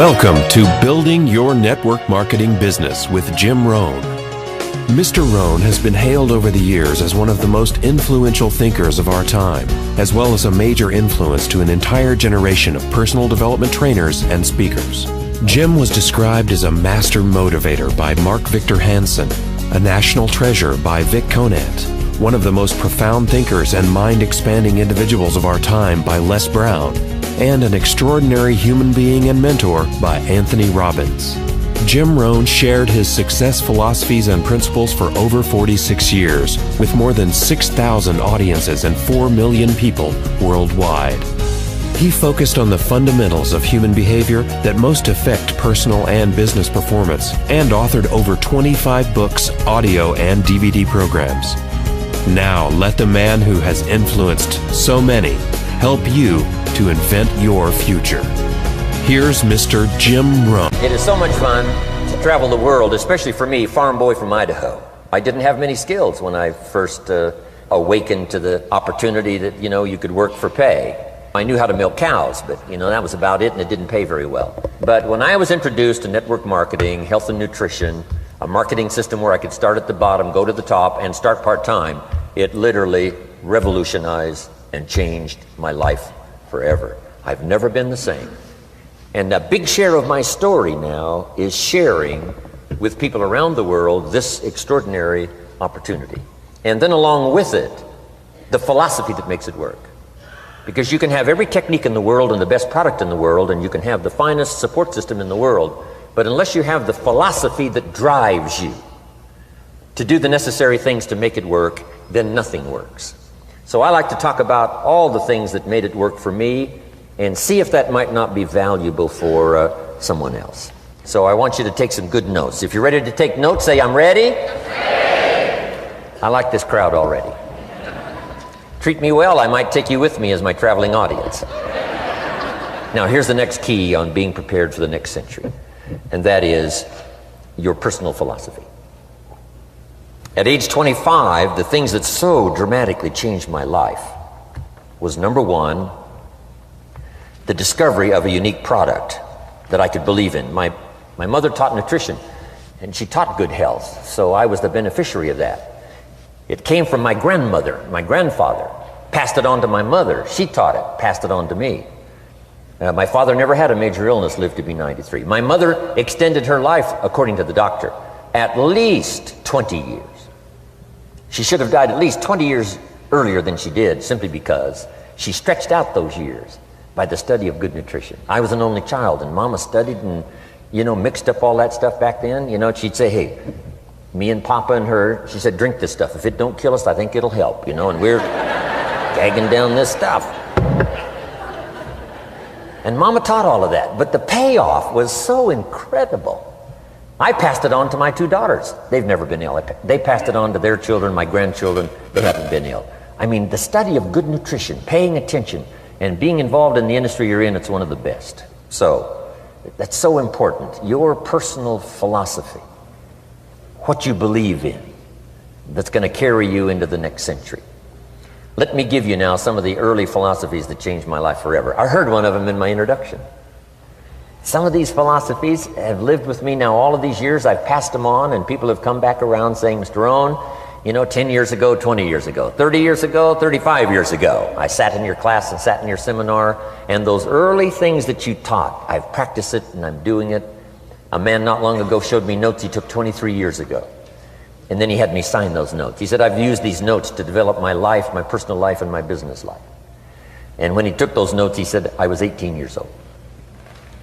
Welcome to Building Your Network Marketing Business with Jim Rohn. Mr. Rohn has been hailed over the years as one of the most influential thinkers of our time, as well as a major influence to an entire generation of personal development trainers and speakers. Jim was described as a master motivator by Mark Victor Hansen, a national treasure by Vic Conant, one of the most profound thinkers and mind-expanding individuals of our time by Les Brown, and an extraordinary human being and mentor by Anthony Robbins. Jim Rohn shared his success philosophies and principles for over 46 years, with more than 6,000 audiences and 4 million people worldwide. He focused on the fundamentals of human behavior that most affect personal and business performance, and authored over 25 books, audio, and DVD programs. Now, let the man who has influenced so many help you to invent your future. Here's Mr. Jim Rohn. It is so much fun to travel the world, especially for me, farm boy from Idaho. I didn't have many skills when I first awakened to the opportunity that, you could work for pay. I knew how to milk cows, but, that was about it, and it didn't pay very well. But when I was introduced to network marketing, health and nutrition, a marketing system where I could start at the bottom, go to the top, and start part-time, it literally revolutionized and changed my life forever. I've never been the same. And a big share of my story now is sharing with people around the world this extraordinary opportunity. And then along with it, the philosophy that makes it work. Because you can have every technique in the world and the best product in the world, and you can have the finest support system in the world, but unless you have the philosophy that drives you to do the necessary things to make it work, then nothing works. So I like to talk about all the things that made it work for me and see if that might not be valuable for someone else. So I want you to take some good notes. If you're ready to take notes, say, I'm ready. I like this crowd already. Treat me well, I might take you with me as my traveling audience. Now here's the next key on being prepared for the next century, and that is your personal philosophy. At age 25, the things that so dramatically changed my life was, number one, the discovery of a unique product that I could believe in. My mother taught nutrition, and she taught good health, so I was the beneficiary of that. It came from my grandmother, my grandfather, passed it on to my mother. She taught it, passed it on to me. My father never had a major illness, lived to be 93. My mother extended her life, according to the doctor, at least 20 years. She should have died at least 20 years earlier than she did, simply because she stretched out those years by the study of good nutrition. I was an only child, and Mama studied and, mixed up all that stuff back then. She'd say, hey, me and Papa and her, she said, drink this stuff. If it don't kill us, I think it'll help, and we're gagging down this stuff. And Mama taught all of that, but the payoff was so incredible. I passed it on to my 2 daughters. They've never been ill. They passed it on to their children, my grandchildren. They haven't been ill. I mean, the study of good nutrition, paying attention, and being involved in the industry you're in, it's one of the best. So, that's so important. Your personal philosophy, what you believe in, that's going to carry you into the next century. Let me give you now some of the early philosophies that changed my life forever. I heard one of them in my introduction. Some of these philosophies have lived with me now all of these years. I've passed them on, and people have come back around saying, Mr. Rohn, 10 years ago, 20 years ago, 30 years ago, 35 years ago, I sat in your class and sat in your seminar, and those early things that you taught, I've practiced it and I'm doing it. A man not long ago showed me notes he took 23 years ago, and then he had me sign those notes. He said, I've used these notes to develop my life, my personal life, and my business life. And when he took those notes, he said, I was 18 years old.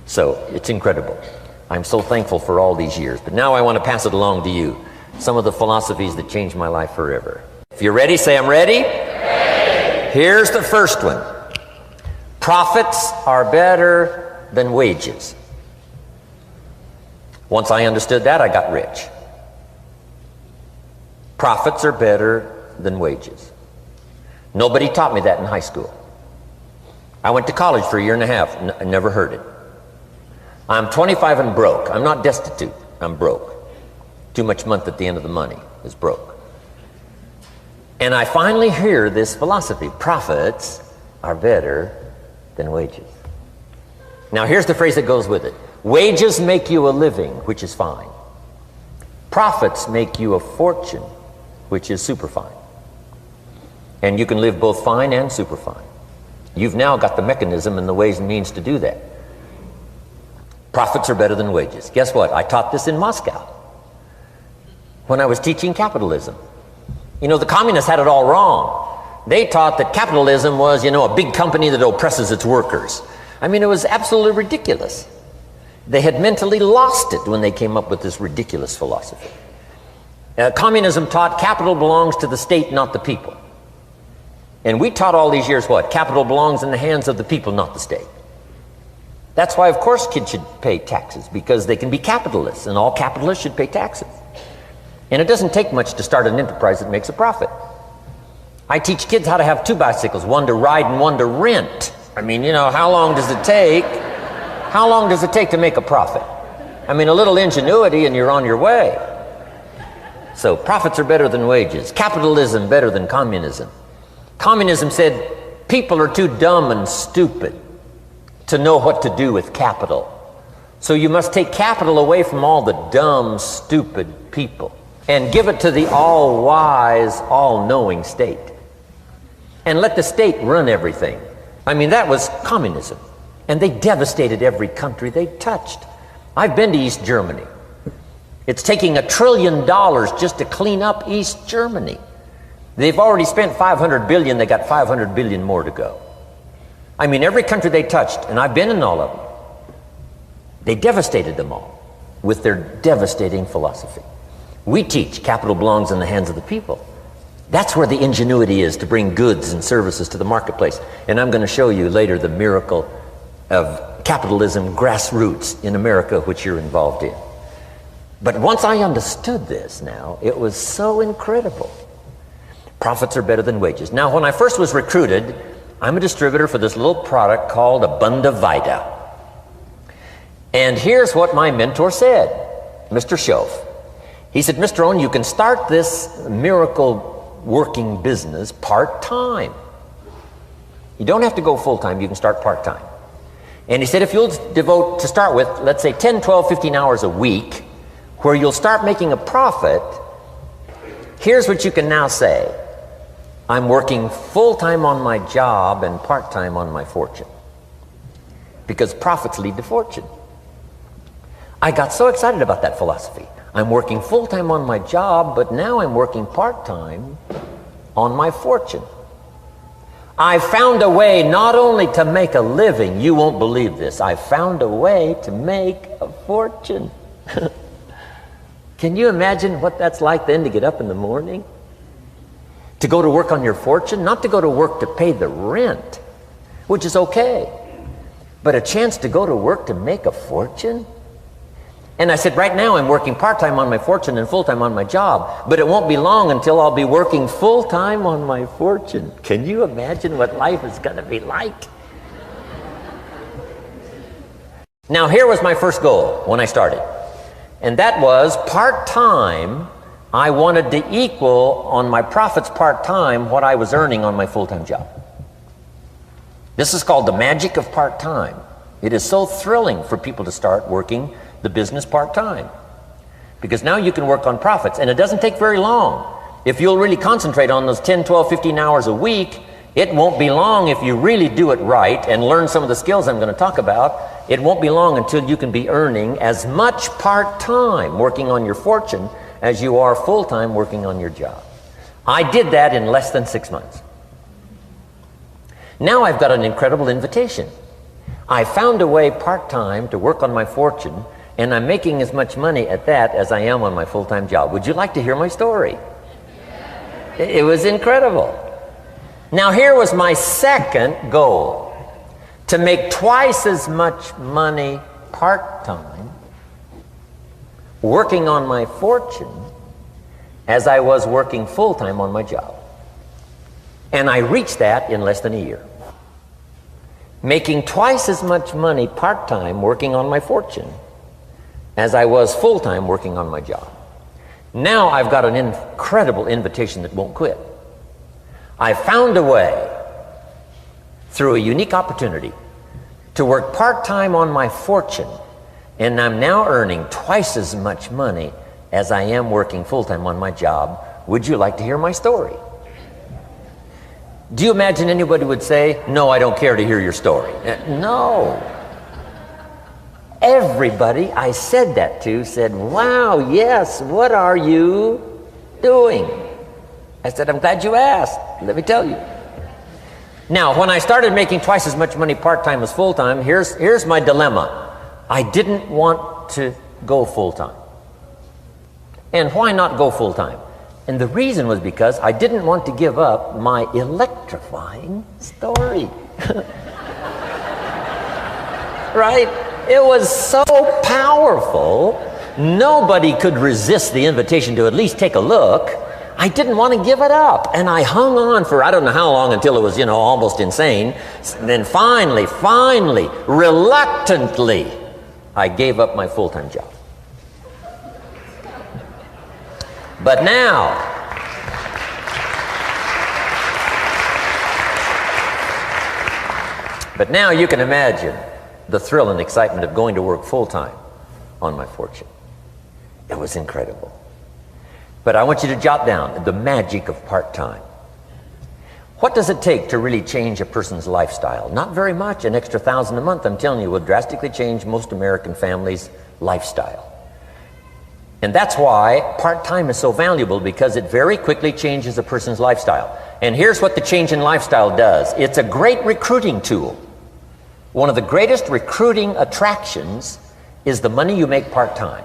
So it's incredible. I'm so thankful for all these years. But now I want to pass it along to you. Some of the philosophies that changed my life forever. If you're ready, say I'm ready. Ready. Here's the first one. Profits are better than wages. Once I understood that, I got rich. Profits are better than wages. Nobody taught me that in high school. I went to college for a year and a half. I never heard it. I'm 25 and broke. I'm not destitute. I'm broke. Too much month at the end of the money is broke. And I finally hear this philosophy. Profits are better than wages. Now here's the phrase that goes with it. Wages make you a living, which is fine. Profits make you a fortune, which is super fine. And you can live both fine and super fine. You've now got the mechanism and the ways and means to do that. Profits are better than wages. Guess what? I taught this in Moscow when I was teaching capitalism. You know, the communists had it all wrong. They taught that capitalism was, you know, a big company that oppresses its workers. I mean, it was absolutely ridiculous. They had mentally lost it when they came up with this ridiculous philosophy. Communism taught capital belongs to the state, not the people. And we taught all these years what? Capital belongs in the hands of the people, not the state. That's why, of course, kids should pay taxes, because they can be capitalists, and all capitalists should pay taxes. And it doesn't take much to start an enterprise that makes a profit. I teach kids how to have two bicycles, one to ride and one to rent. I mean, you know, how long does it take? How long does it take to make a profit? I mean, a little ingenuity and you're on your way. So profits are better than wages. Capitalism better than communism. Communism said people are too dumb and stupid to know what to do with capital. So you must take capital away from all the dumb, stupid people and give it to the all-wise, all-knowing state. And let the state run everything. I mean, that was communism. And they devastated every country they touched. I've been to East Germany. It's taking $1 trillion just to clean up East Germany. They've already spent $500 billion. They got $500 billion more to go. I mean, every country they touched, and I've been in all of them, they devastated them all with their devastating philosophy. We teach capital belongs in the hands of the people. That's where the ingenuity is to bring goods and services to the marketplace. And I'm going to show you later the miracle of capitalism grassroots in America, which you're involved in. But once I understood this now, it was so incredible. Profits are better than wages. Now, when I first was recruited, I'm a distributor for this little product called Abunda Vita. And here's what my mentor said, Mr. Schoaf. He said, Mr. Rohn, you can start this miracle working business part-time. You don't have to go full-time, you can start part-time. And he said, if you'll devote, to start with, let's say 10, 12, 15 hours a week, where you'll start making a profit, here's what you can now say. I'm working full-time on my job and part-time on my fortune. Because profits lead to fortune. I got so excited about that philosophy. I'm working full-time on my job, but now I'm working part-time on my fortune. I found a way not only to make a living, you won't believe this, I found a way to make a fortune. Can you imagine what that's like then to get up in the morning? To go to work on your fortune? Not to go to work to pay the rent, which is okay, but a chance to go to work to make a fortune? And I said, right now I'm working part-time on my fortune and full-time on my job, but it won't be long until I'll be working full-time on my fortune. Can you imagine what life is going to be like? Now, here was my first goal when I started, and that was part-time. I wanted to equal on my profits part-time what I was earning on my full-time job. This is called the magic of part-time. It is so thrilling for people to start working the business part-time, because now you can work on profits, and it doesn't take very long. If you'll really concentrate on those 10, 12, 15 hours a week, it won't be long if you really do it right and learn some of the skills I'm going to talk about. It won't be long until you can be earning as much part-time working on your fortune as you are full-time working on your job. I did that in less than 6 months. Now I've got an incredible invitation. I found a way part-time to work on my fortune, and I'm making as much money at that as I am on my full-time job. Would you like to hear my story? It was incredible. Now here was my second goal, to make twice as much money part-time working on my fortune as I was working full-time on my job. And I reached that in less than a year. Making twice as much money part-time working on my fortune as I was full-time working on my job. Now I've got an incredible invitation that won't quit. I found a way, through a unique opportunity, to work part-time on my fortune And I'm now earning twice as much money as I am working full-time on my job. Would you like to hear my story? Do you imagine anybody would say, no, I don't care to hear your story? No. Everybody I said that to said, wow, yes, what are you doing? I said, I'm glad you asked. Let me tell you. Now, when I started making twice as much money part-time as full-time, here's my dilemma. I didn't want to go full-time. And why not go full-time? And the reason was because I didn't want to give up my electrifying story. Right? It was so powerful, nobody could resist the invitation to at least take a look. I didn't want to give it up. And I hung on for I don't know how long until it was, almost insane. And then finally, reluctantly, I gave up my full-time job. But now, you can imagine the thrill and excitement of going to work full-time on my fortune. It was incredible. But I want you to jot down the magic of part-time. What does it take to really change a person's lifestyle? Not very much. An extra $1,000 a month, I'm telling you, will drastically change most American families' lifestyle. And that's why part-time is so valuable, because it very quickly changes a person's lifestyle. And here's what the change in lifestyle does. It's a great recruiting tool. One of the greatest recruiting attractions is the money you make part-time.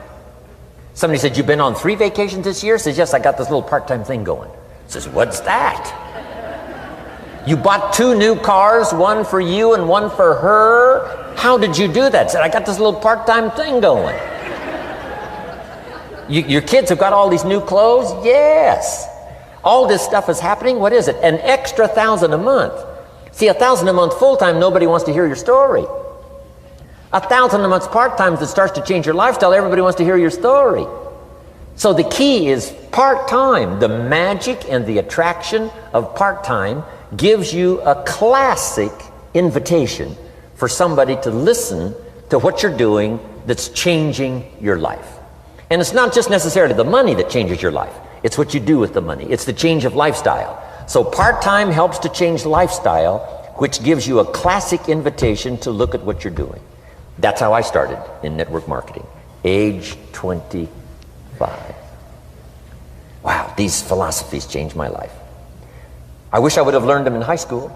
Somebody said, you've been on 3 vacations this year? Says, yes, I got this little part-time thing going. Says, what's that? You bought 2 new cars, one for you and one for her? How did you do that? Said, I got this little part-time thing going. Your kids have got all these new clothes? Yes. All this stuff is happening. What is it? An extra $1,000 a month. See, $1,000 a month full-time, nobody wants to hear your story. $1,000 a month part-time that starts to change your lifestyle, everybody wants to hear your story. So the key is part-time. The magic and the attraction of part-time gives you a classic invitation for somebody to listen to what you're doing that's changing your life. And it's not just necessarily the money that changes your life. It's what you do with the money. It's the change of lifestyle. So part-time helps to change lifestyle, which gives you a classic invitation to look at what you're doing. That's how I started in network marketing, age 25. Wow, these philosophies changed my life. I wish I would have learned them in high school.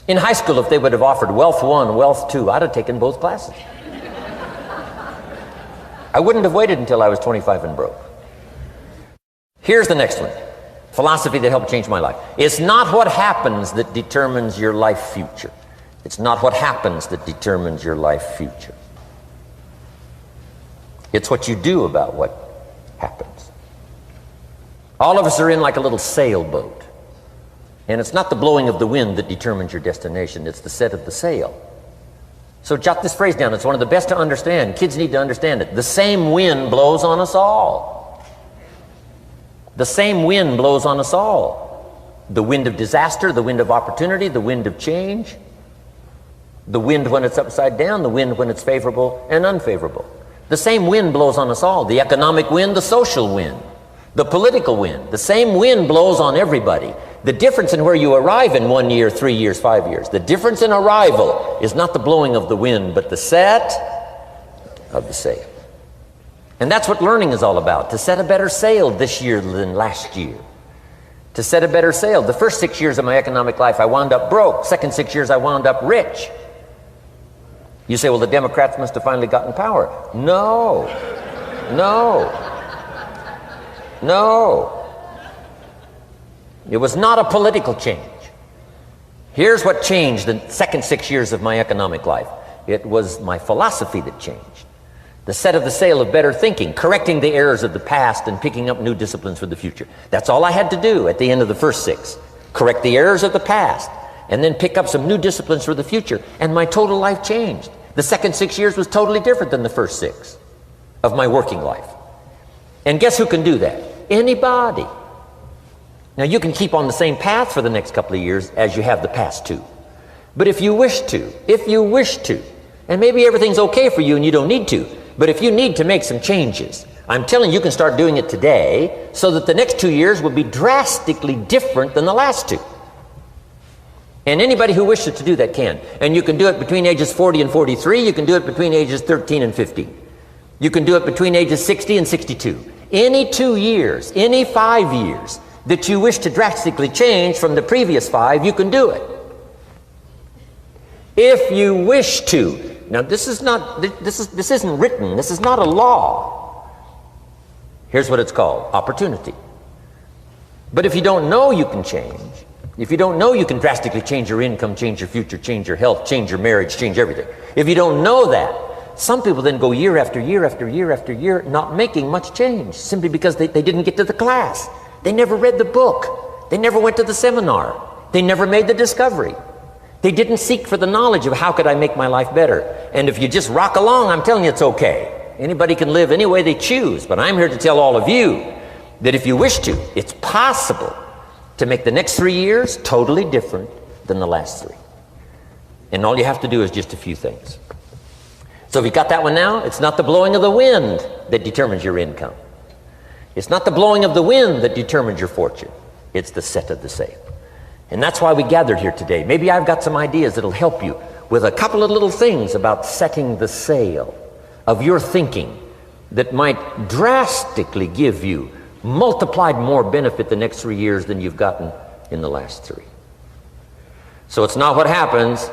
In high school, if they would have offered Wealth 1, Wealth 2, I'd have taken both classes. I wouldn't have waited until I was 25 and broke. Here's the next one. Philosophy that helped change my life. It's not what happens that determines your life future. It's not what happens that determines your life future. It's what you do about what happens. All of us are in like a little sailboat. And it's not the blowing of the wind that determines your destination. It's the set of the sail. So jot this phrase down. It's one of the best to understand. Kids need to understand it. The same wind blows on us all. The same wind blows on us all. The wind of disaster, the wind of opportunity, the wind of change. The wind when it's upside down, the wind when it's favorable and unfavorable. The same wind blows on us all. The economic wind, the social wind, the political wind. The same wind blows on everybody. The difference in where you arrive in 1 year, 3 years, 5 years, the difference in arrival is not the blowing of the wind, but the set of the sail. And that's what learning is all about, to set a better sail this year than last year. To set a better sail. The first 6 years of my economic life, I wound up broke. Second 6 years, I wound up rich. You say, well, the Democrats must have finally gotten power. No. It was not a political change. Here's what changed the second 6 years of my economic life. It was my philosophy that changed. The set of the sail of better thinking, correcting the errors of the past and picking up new disciplines for the future. That's all I had to do at the end of the first 6. Correct the errors of the past and then pick up some new disciplines for the future. And my total life changed. The second 6 years was totally different than the first 6 of my working life. And guess who can do that? Anybody. Now you can keep on the same path for the next couple of years as you have the past 2. But if you wish to, And maybe everything's okay for you and you don't need to. But if you need to make some changes, I'm telling you, you can start doing it today so that the next 2 years will be drastically different than the last 2. And anybody who wishes to do that can. And you can do it between ages 40 and 43. You can do it between ages 13 and 15. You can do it between ages 60 and 62. Any 2 years, any 5 years that you wish to drastically change from the previous 5, you can do it. If you wish to. Now this isn't written. This is not a law. Here's what it's called: opportunity. But if you don't know you can change, if you don't know you can drastically change your income, change your future, change your health, change your marriage, change everything, if you don't know that, some people then go year after year after year after year not making much change simply because they didn't get to the class. They never read the book. They never went to the seminar. They never made the discovery. They didn't seek for the knowledge of how could I make my life better. And if you just rock along, I'm telling you it's okay. Anybody can live any way they choose, but I'm here to tell all of you that if you wish to, it's possible to make the next 3 years totally different than the last 3. And all you have to do is just a few things. So if you got that one now, it's not the blowing of the wind that determines your income. It's not the blowing of the wind that determines your fortune. It's the set of the sail. And that's why we gathered here today. Maybe I've got some ideas that'll help you with a couple of little things about setting the sail of your thinking that might drastically give you multiplied more benefit the next 3 years than you've gotten in the last 3. So it's not what happens.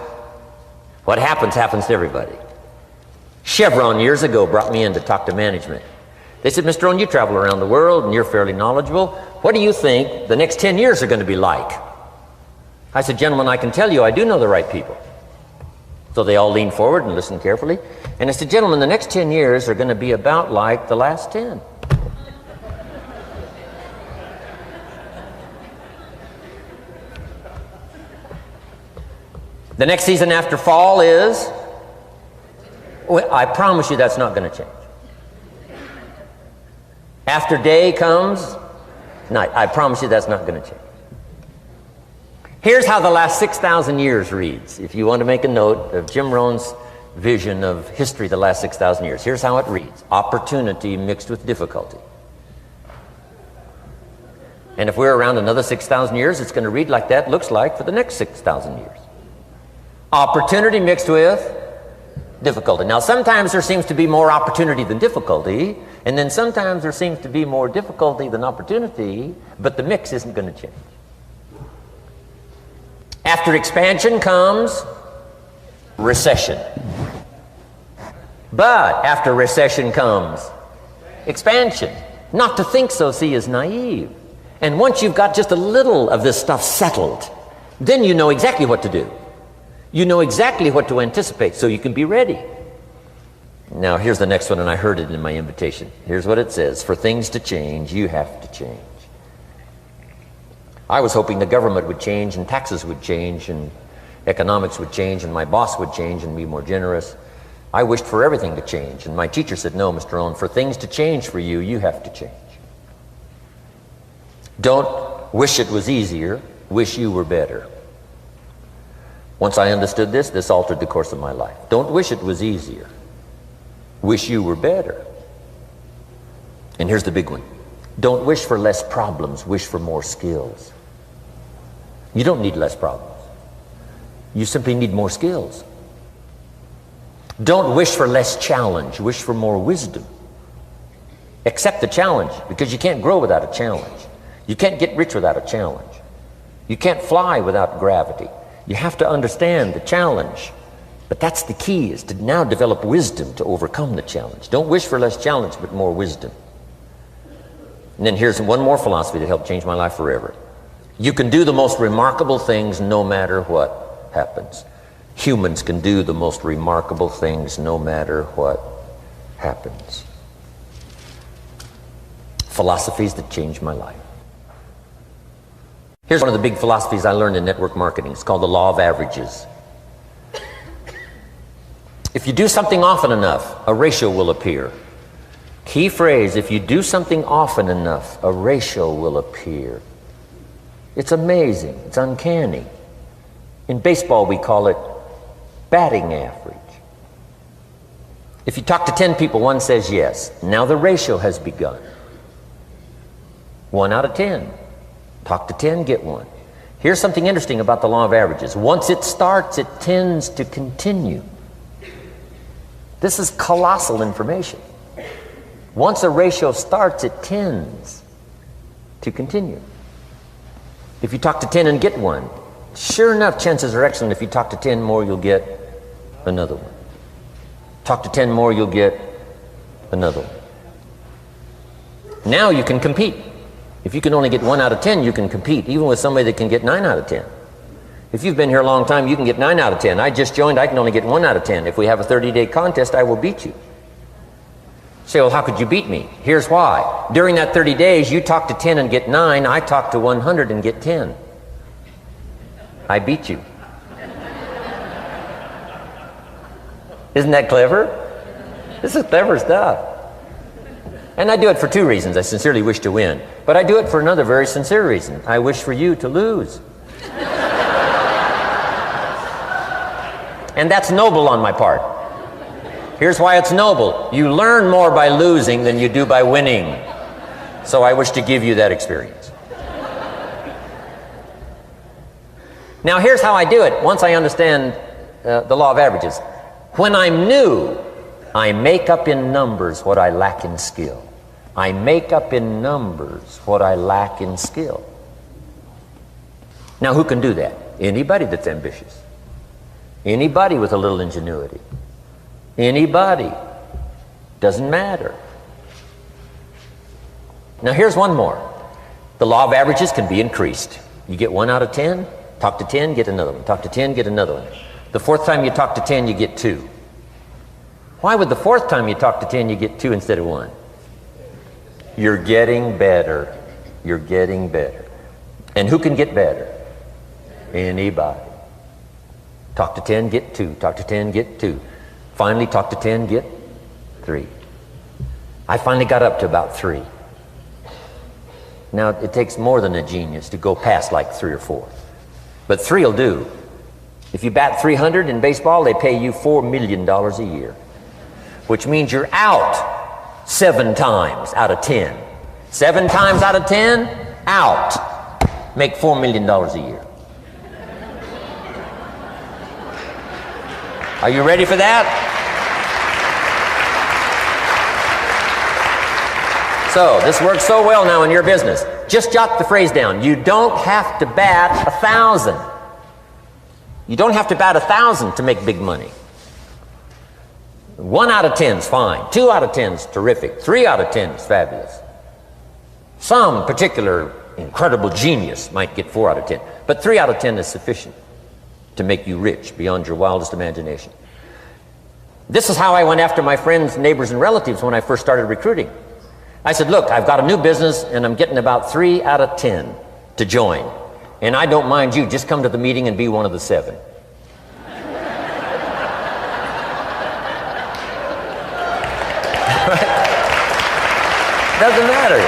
What happens to everybody. Chevron years ago brought me in to talk to management. They said, Mr. Rohn, you travel around the world and you're fairly knowledgeable. What do you think the next 10 years are going to be like? I said, gentlemen, I can tell you I do know the right people. So they all leaned forward and listened carefully. And I said, gentlemen, the next 10 years are going to be about like the last 10. The next season after fall is, well, I promise you that's not going to change. After day comes night. I promise you that's not going to change. Here's how the last 6,000 years reads. If you want to make a note of Jim Rohn's vision of history the last 6,000 years, here's how it reads. Opportunity mixed with difficulty. And if we're around another 6,000 years, it's going to read like that looks like for the next 6,000 years. Opportunity mixed with difficulty. Now, sometimes there seems to be more opportunity than difficulty, and then sometimes there seems to be more difficulty than opportunity, but the mix isn't going to change. After expansion comes recession. But after recession comes expansion. Not to think so, see, is naive. And once you've got just a little of this stuff settled, then you know exactly what to do. You know exactly what to anticipate, so you can be ready. Now, here's the next one, and I heard it in my invitation. Here's what it says. For things to change, you have to change. I was hoping the government would change, and taxes would change, and economics would change, and my boss would change and be more generous. I wished for everything to change, and my teacher said, no, Mr. Rohn, for things to change for you, you have to change. Don't wish it was easier, wish you were better. Once I understood this, this altered the course of my life. Don't wish it was easier, wish you were better. And here's the big one. Don't wish for less problems, wish for more skills. You don't need less problems. You simply need more skills. Don't wish for less challenge, wish for more wisdom. Accept the challenge, because you can't grow without a challenge. You can't get rich without a challenge. You can't fly without gravity. You have to understand the challenge. But that's the key, is to now develop wisdom to overcome the challenge. Don't wish for less challenge, but more wisdom. And then here's one more philosophy that helped change my life forever. You can do the most remarkable things no matter what happens. Humans can do the most remarkable things no matter what happens. Philosophies that changed my life. Here's one of the big philosophies I learned in network marketing. It's called the law of averages. If you do something often enough, a ratio will appear. Key phrase, if you do something often enough, a ratio will appear. It's amazing. It's uncanny. In baseball, we call it batting average. If you talk to 10 people, one says yes. Now the ratio has begun. 1 out of 10. Talk to 10, get 1. Here's something interesting about the law of averages. Once it starts, it tends to continue. This is colossal information. Once a ratio starts, it tends to continue. If you talk to 10 and get 1, sure enough, chances are excellent if you talk to 10 more, you'll get another one. Talk to 10 more, you'll get another one. Now you can compete. If you can only get 1 out of 10, you can compete, even with somebody that can get 9 out of 10. If you've been here a long time, you can get 9 out of 10. I just joined, I can only get 1 out of 10. If we have a 30-day contest, I will beat you. Say, well, how could you beat me? Here's why. During that 30 days, you talk to 10 and get 9. I talk to 100 and get 10. I beat you. Isn't that clever? This is clever stuff. And I do it for 2 reasons. I sincerely wish to win. But I do it for another very sincere reason. I wish for you to lose. And that's noble on my part. Here's why it's noble. You learn more by losing than you do by winning. So I wish to give you that experience. Now here's how I do it once I understand the law of averages. When I'm new, I make up in numbers what I lack in skill. I make up in numbers what I lack in skill. Now who can do that? Anybody that's ambitious. Anybody with a little ingenuity. Anybody. Doesn't matter. Now here's one more. The law of averages can be increased. You get 1 out of 10, talk to 10, get another one. Talk to 10, get another one. The 4th time you talk to 10, you get 2. Why would the 4th time you talk to 10, you get 2 instead of 1? You're getting better. You're getting better. And who can get better? Anybody. Talk to 10, get 2. Talk to 10, get 2. Finally, talk to 10, get 3. I finally got up to about 3. Now, it takes more than a genius to go past like 3 or 4. But 3 will do. If you bat 300 in baseball, they pay you $4 million a year, which means you're out 7 times out of 10. 7 times out of 10, out. Make $4 million a year. Are you ready for that? So, this works so well now in your business. Just jot the phrase down. You don't have to bat 1,000. You don't have to bat 1,000 to make big money. 1 out of 10 is fine. 2 out of 10 is terrific. 3 out of 10 is fabulous. Some particular incredible genius might get 4 out of 10. But 3 out of 10 is sufficient to make you rich beyond your wildest imagination. This is how I went after my friends, neighbors, and relatives when I first started recruiting. I said, look, I've got a new business and I'm getting about 3 out of 10 to join. And I don't mind you, just come to the meeting and be one of the 7. Doesn't matter.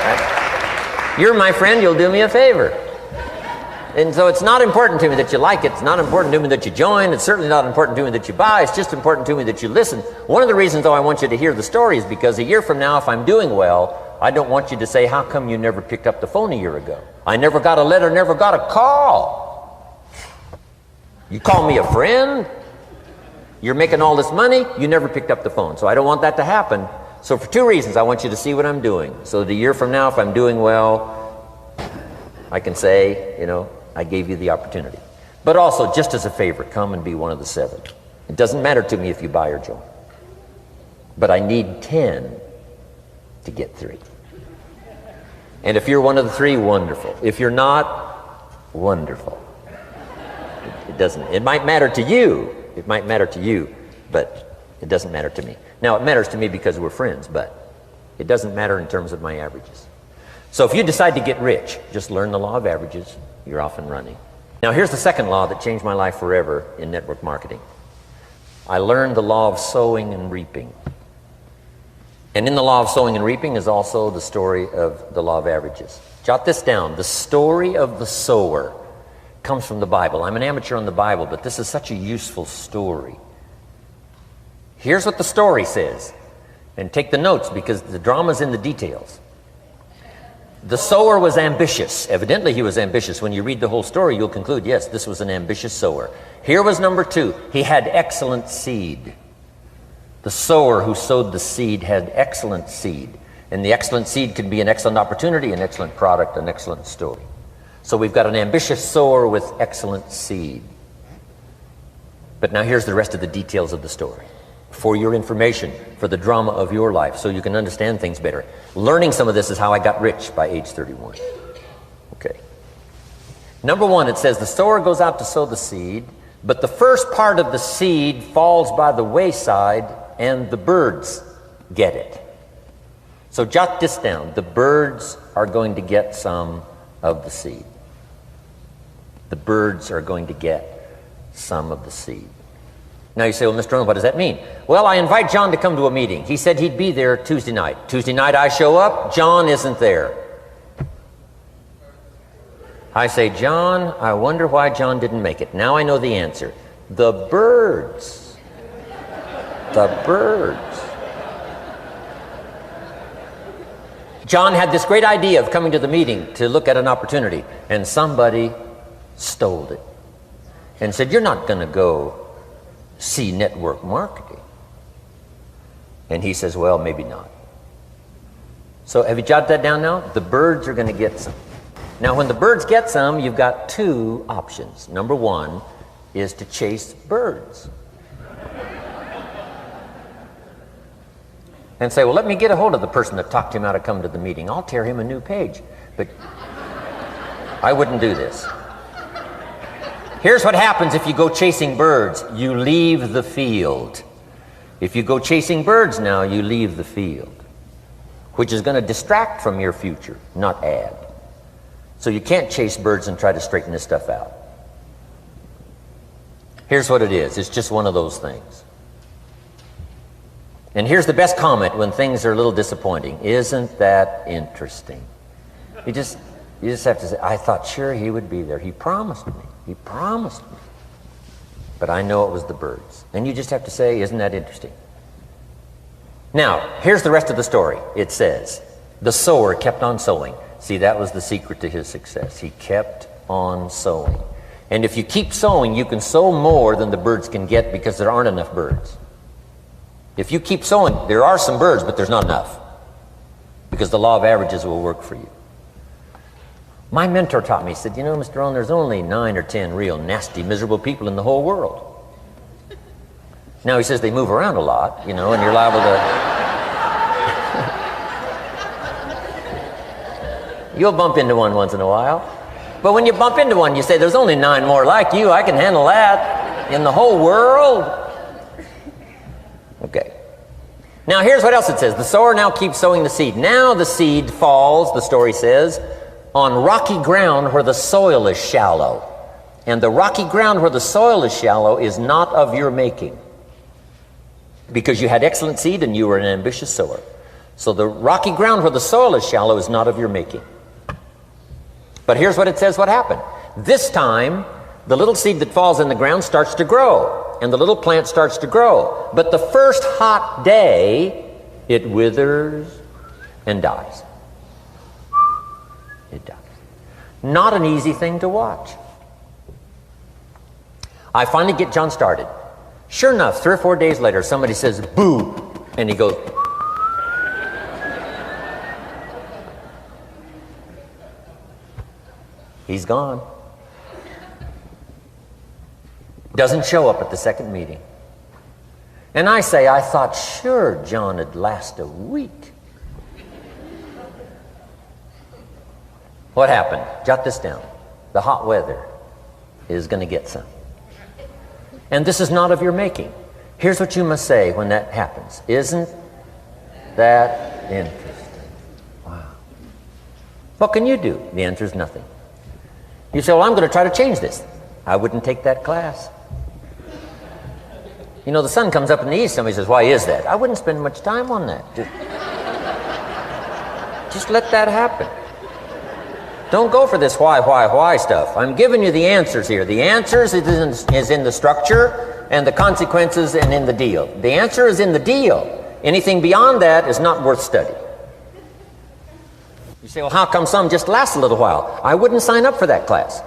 Right? You're my friend, you'll do me a favor. And so it's not important to me that you like it. It's not important to me that you join. It's certainly not important to me that you buy. It's just important to me that you listen. One of the reasons, though, I want you to hear the story is because a year from now, if I'm doing well, I don't want you to say, how come you never picked up the phone a year ago? I never got a letter, never got a call. You call me a friend? You're making all this money, you never picked up the phone. So I don't want that to happen. So for 2 reasons, I want you to see what I'm doing. So that a year from now, if I'm doing well, I can say, you know, I gave you the opportunity. But also, just as a favor, come and be one of the 7. It doesn't matter to me if you buy or join. But I need 10 to get 3. And if you're one of the 3, wonderful. If you're not, wonderful. It doesn't. It might matter to you. It might matter to you, but it doesn't matter to me. Now, it matters to me because we're friends, but it doesn't matter in terms of my averages. So if you decide to get rich, just learn the law of averages. You're off and running. Now, here's the second law that changed my life forever in network marketing. I learned the law of sowing and reaping. And in the law of sowing and reaping is also the story of the law of averages. Jot this down. The story of the sower comes from the Bible. I'm an amateur on the Bible, but this is such a useful story. Here's what the story says. And take the notes because the drama's in the details. The sower was ambitious. Evidently he was ambitious. When you read the whole story, you'll conclude, yes, this was an ambitious sower. Here was number 2. He had excellent seed. The sower who sowed the seed had excellent seed. And the excellent seed could be an excellent opportunity, an excellent product, an excellent story. So we've got an ambitious sower with excellent seed. But now here's the rest of the details of the story. For your information, for the drama of your life, so you can understand things better. Learning some of this is how I got rich by age 31. Okay. Number 1, it says the sower goes out to sow the seed, but the first part of the seed falls by the wayside and the birds get it. So jot this down. The birds are going to get some of the seed. The birds are going to get some of the seed. Now you say, well, Mr. Rohn, what does that mean? Well, I invite John to come to a meeting. He said he'd be there Tuesday night. Tuesday night I show up, John isn't there. I say, John, I wonder why John didn't make it. Now I know the answer. The birds. The birds. John had this great idea of coming to the meeting to look at an opportunity, and somebody stole it and said, you're not going to go see network marketing. And he says, well, maybe not. So have you jotted that down now? The birds are going to get some. Now when the birds get some, you've got 2 options. Number 1 is to chase birds. And say, well, let me get a hold of the person that talked him out of coming to the meeting. I'll tear him a new page. But I wouldn't do this. Here's what happens if you go chasing birds. You leave the field. If you go chasing birds now, you leave the field, which is going to distract from your future, not add. So you can't chase birds and try to straighten this stuff out. Here's what it is. It's just one of those things. And here's the best comment when things are a little disappointing. Isn't that interesting? You just have to say, I thought sure he would be there. He promised me. He promised me. But I know it was the birds. And you just have to say, isn't that interesting? Now, here's the rest of the story. It says, the sower kept on sowing. See, that was the secret to his success. He kept on sowing. And if you keep sowing, you can sow more than the birds can get because there aren't enough birds. If you keep sowing, there are some birds, but there's not enough. Because the law of averages will work for you. My mentor taught me, he said, you know, Mr. Rohn, there's only 9 or 10 real nasty, miserable people in the whole world. Now he says they move around a lot, you know, and you're liable to... You'll bump into one once in a while. But when you bump into one, you say, there's only 9 more like you. I can handle that in the whole world. Okay. Now here's what else it says. The sower now keeps sowing the seed. Now the seed falls, the story says, on rocky ground where the soil is shallow. And the rocky ground where the soil is shallow is not of your making. Because you had excellent seed and you were an ambitious sower. So the rocky ground where the soil is shallow is not of your making. But here's what it says what happened. This time, the little seed that falls in the ground starts to grow. And the little plant starts to grow. But the first hot day, it withers and dies. It dies. Not an easy thing to watch. I finally get John started. Sure enough, 3 or 4 days later, somebody says, boo, and he goes, he's gone. Doesn't show up at the second meeting. And I say, I thought sure John would last a week. What happened? Jot this down. The hot weather is going to get some. And this is not of your making. Here's what you must say when that happens. Isn't that interesting? Wow. What can you do? The answer is nothing. You say, well, I'm going to try to change this. I wouldn't take that class. You know, the sun comes up in the east. Somebody says, why is that? I wouldn't spend much time on that. Just let that happen. Don't go for this why stuff. I'm giving you the answers here. The answers is in the structure and the consequences and in the deal. The answer is in the deal. Anything beyond that is not worth study. You say, well, how come some just last a little while? I wouldn't sign up for that class.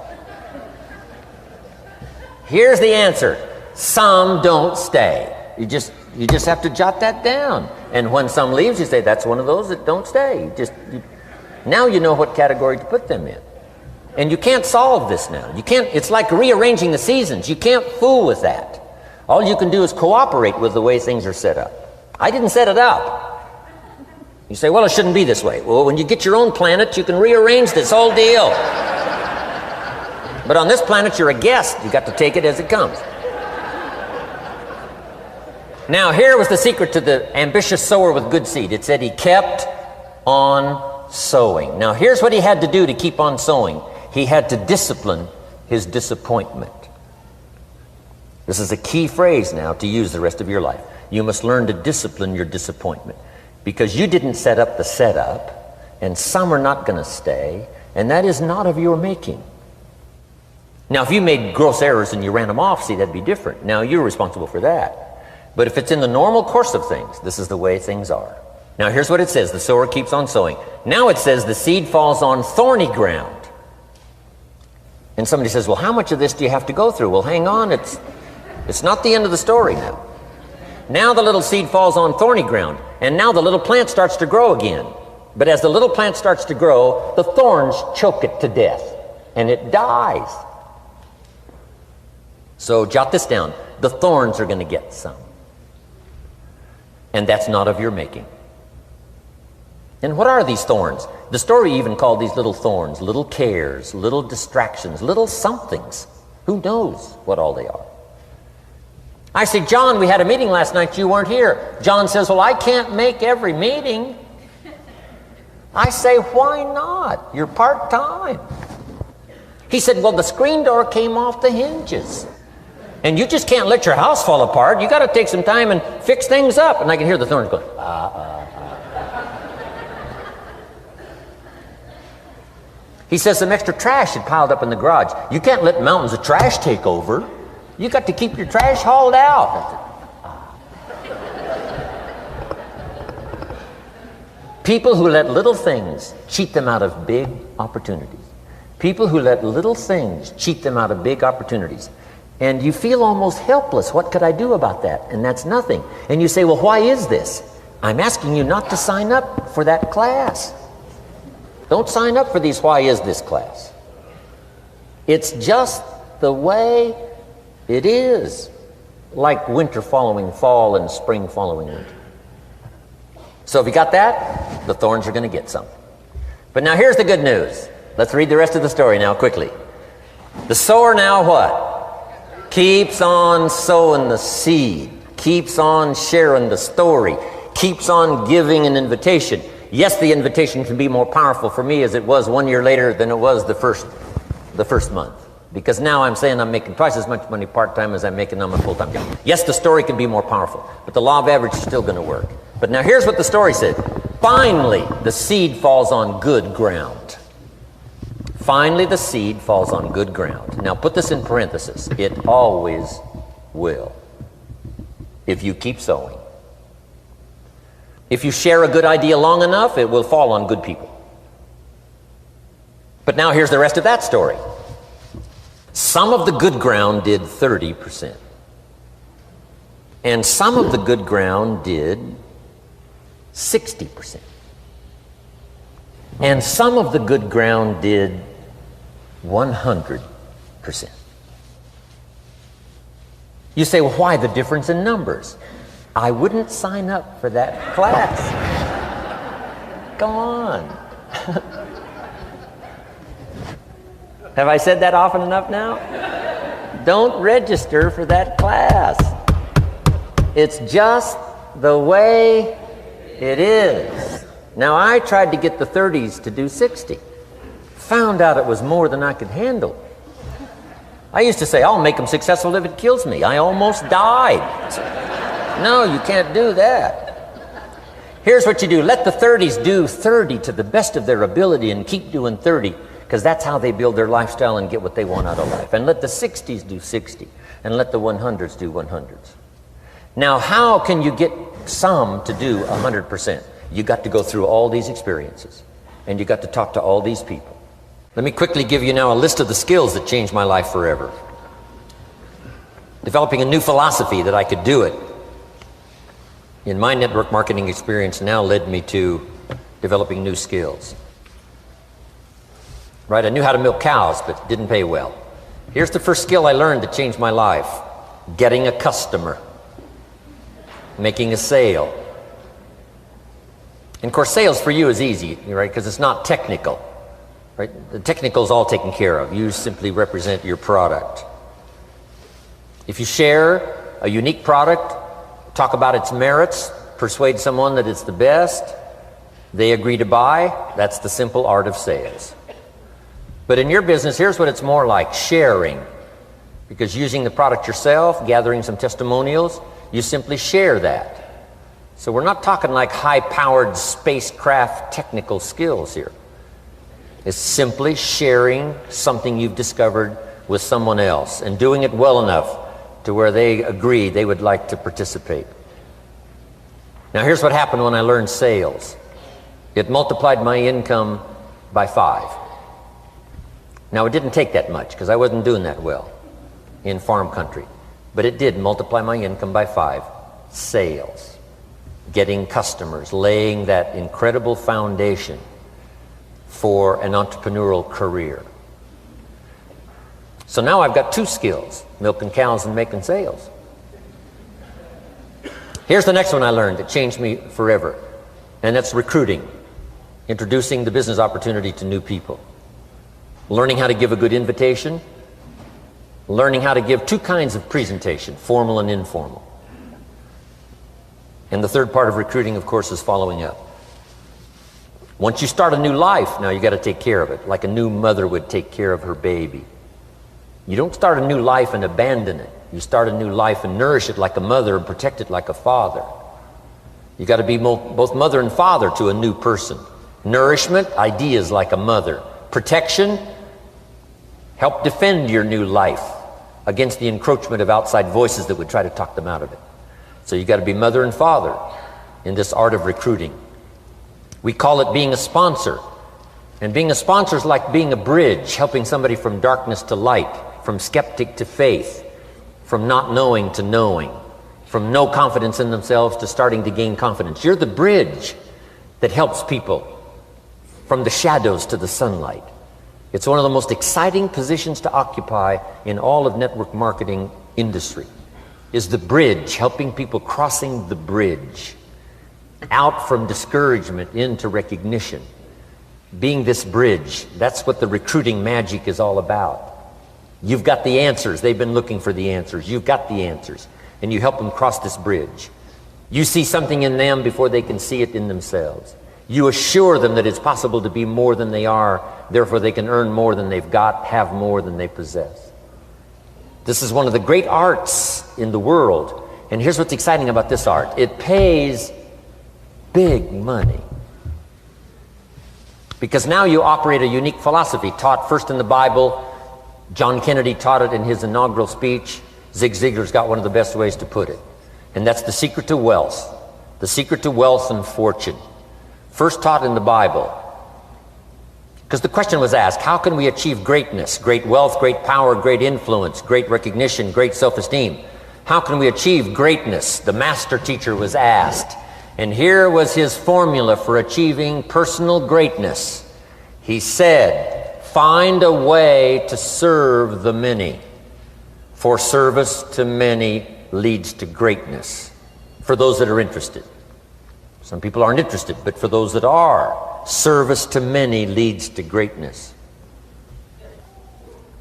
Here's the answer. Some don't stay. You just have to jot that down. And when some leaves, you say, that's one of those that don't stay. Now you know what category to put them in. And you can't solve this now. You can't. It's like rearranging the seasons. You can't fool with that. All you can do is cooperate with the way things are set up. I didn't set it up. You say, well, it shouldn't be this way. Well, when you get your own planet, you can rearrange this whole deal. But on this planet, you're a guest. You got to take it as it comes. Now, here was the secret to the ambitious sower with good seed. It said he kept on sowing. Now, here's what he had to do to keep on sowing. He had to discipline his disappointment. This is a key phrase now to use the rest of your life. You must learn to discipline your disappointment, because you didn't set up the setup, and some are not going to stay, and that is not of your making. Now, if you made gross errors and you ran them off, see, that'd be different. Now, you're responsible for that. But if it's in the normal course of things, this is the way things are. Now, here's what it says. The sower keeps on sowing. Now it says the seed falls on thorny ground. And somebody says, well, how much of this do you have to go through? Well, hang on. It's not the end of the story now. Now the little seed falls on thorny ground. And now the little plant starts to grow again. But as the little plant starts to grow, the thorns choke it to death. And it dies. So jot this down. The thorns are going to get some. And that's not of your making. And what are these thorns? The story even called these little thorns, little cares, little distractions, little somethings. Who knows what all they are? I say, John, we had a meeting last night, you weren't here. John says, well, I can't make every meeting. I say, why not? You're part-time. He said, well, the screen door came off the hinges. And you just can't let your house fall apart. You got to take some time and fix things up. And I can hear the thorns going, He says some extra trash had piled up in the garage. You can't let mountains of trash take over. You got to keep your trash hauled out. People who let little things cheat them out of big opportunities. People who let little things cheat them out of big opportunities. And you feel almost helpless. What could I do about that? And that's nothing. And you say, well, why is this? I'm asking you not to sign up for that class. Don't sign up for these why is this class. It's just the way it is. Like winter following fall and spring following winter. So if you got that, the thorns are going to get some. But now here's the good news. Let's read the rest of the story now quickly. The sower now what? Keeps on sowing the seed, keeps on sharing the story, keeps on giving an invitation. Yes, the invitation can be more powerful for me as it was 1 year later than it was the first month. Because now I'm saying I'm making twice as much money part-time as I'm making on my full-time job. Yes, the story can be more powerful, but the law of average is still going to work. But now here's what the story said. Finally, the seed falls on good ground. Finally, the seed falls on good ground. Now put this in parentheses. It always will, if you keep sowing. If you share a good idea long enough, it will fall on good people. But now here's the rest of that story. Some of the good ground did 30%. And some of the good ground did 60%. And some of the good ground did 100%. You say, well, why the difference in numbers? I wouldn't sign up for that class. Go on. Have I said that often enough now? Don't register for that class. It's just the way it is. Now, I tried to get the 30s to do 60. Found out it was more than I could handle. I used to say, I'll make them successful if it kills me. I almost died. No, you can't do that. Here's what you do. Let the 30s do 30 to the best of their ability and keep doing 30. because that's how they build their lifestyle and get what they want out of life. And let the 60s do 60, and let the 100s do 100s. Now, how can you get some to do 100%? You got to go through all these experiences, and you got to talk to all these people. Let me quickly give you now a list of the skills that changed my life forever. Developing a new philosophy that I could do it in my network marketing experience now led me to developing new skills. Right, I knew how to milk cows, but didn't pay well. Here's the first skill I learned that changed my life: getting a customer, making a sale. And of course, sales for you is easy, right? Because it's not technical, right? The technical is all taken care of. You simply represent your product. If you share a unique product, talk about its merits, persuade someone that it's the best, they agree to buy, that's the simple art of sales. But in your business, here's what it's more like: sharing. Because using the product yourself, gathering some testimonials, you simply share that. So we're not talking like high-powered spacecraft technical skills here. It's simply sharing something you've discovered with someone else and doing it well enough to where they agree they would like to participate. Now here's what happened when I learned sales. It multiplied my income by 5. Now it didn't take that much because I wasn't doing that well in farm country, but it did multiply my income by 5. Sales, getting customers, laying that incredible foundation for an entrepreneurial career. So now I've got 2 skills: milking cows and making sales. Here's the next one I learned that changed me forever, and that's recruiting, introducing the business opportunity to new people, learning how to give a good invitation, learning how to give 2 kinds of presentation, formal and informal. And the third part of recruiting, of course, is following up. Once you start a new life, now you got to take care of it, like a new mother would take care of her baby. You don't start a new life and abandon it. You start a new life and nourish it like a mother and protect it like a father. You got to be both mother and father to a new person. Nourishment, ideas like a mother. Protection, help defend your new life against the encroachment of outside voices that would try to talk them out of it. So you got to be mother and father in this art of recruiting. We call it being a sponsor. And being a sponsor is like being a bridge, helping somebody from darkness to light, from skeptic to faith, from not knowing to knowing, from no confidence in themselves to starting to gain confidence. You're the bridge that helps people from the shadows to the sunlight. It's one of the most exciting positions to occupy in all of network marketing industry, is the bridge, helping people crossing the bridge out from discouragement into recognition. Being this bridge, that's what the recruiting magic is all about. You've got the answers. They've been looking for the answers. You've got the answers, and you help them cross this bridge. You see something in them before they can see it in themselves. You assure them that it's possible to be more than they are, therefore they can earn more than they've got, have more than they possess. This is one of the great arts in the world, and here's what's exciting about this art. It pays big money. Because now you operate a unique philosophy taught first in the Bible. John Kennedy taught it in his inaugural speech. Zig Ziglar's got one of the best ways to put it. And that's the secret to wealth. The secret to wealth and fortune. First taught in the Bible. Because the question was asked, how can we achieve greatness, great wealth, great power, great influence, great recognition, great self-esteem? How can we achieve greatness? The master teacher was asked. And here was his formula for achieving personal greatness. He said, find a way to serve the many, for service to many leads to greatness. For those that are interested. Some people aren't interested, but for those that are, service to many leads to greatness.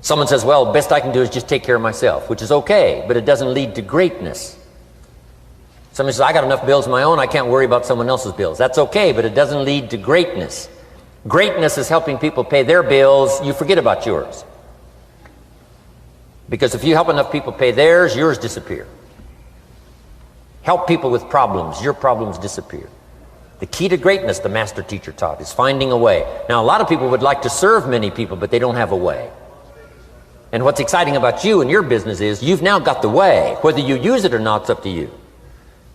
Someone says, well, best I can do is just take care of myself, which is okay, but it doesn't lead to greatness. Somebody says, I got enough bills of my own, I can't worry about someone else's bills. That's okay, but it doesn't lead to greatness. Greatness is helping people pay their bills, you forget about yours. Because if you help enough people pay theirs, yours disappear. Help people with problems, your problems disappear. The key to greatness, the master teacher taught, is finding a way. Now, a lot of people would like to serve many people, but they don't have a way. And what's exciting about you and your business is you've now got the way. Whether you use it or not, it's up to you.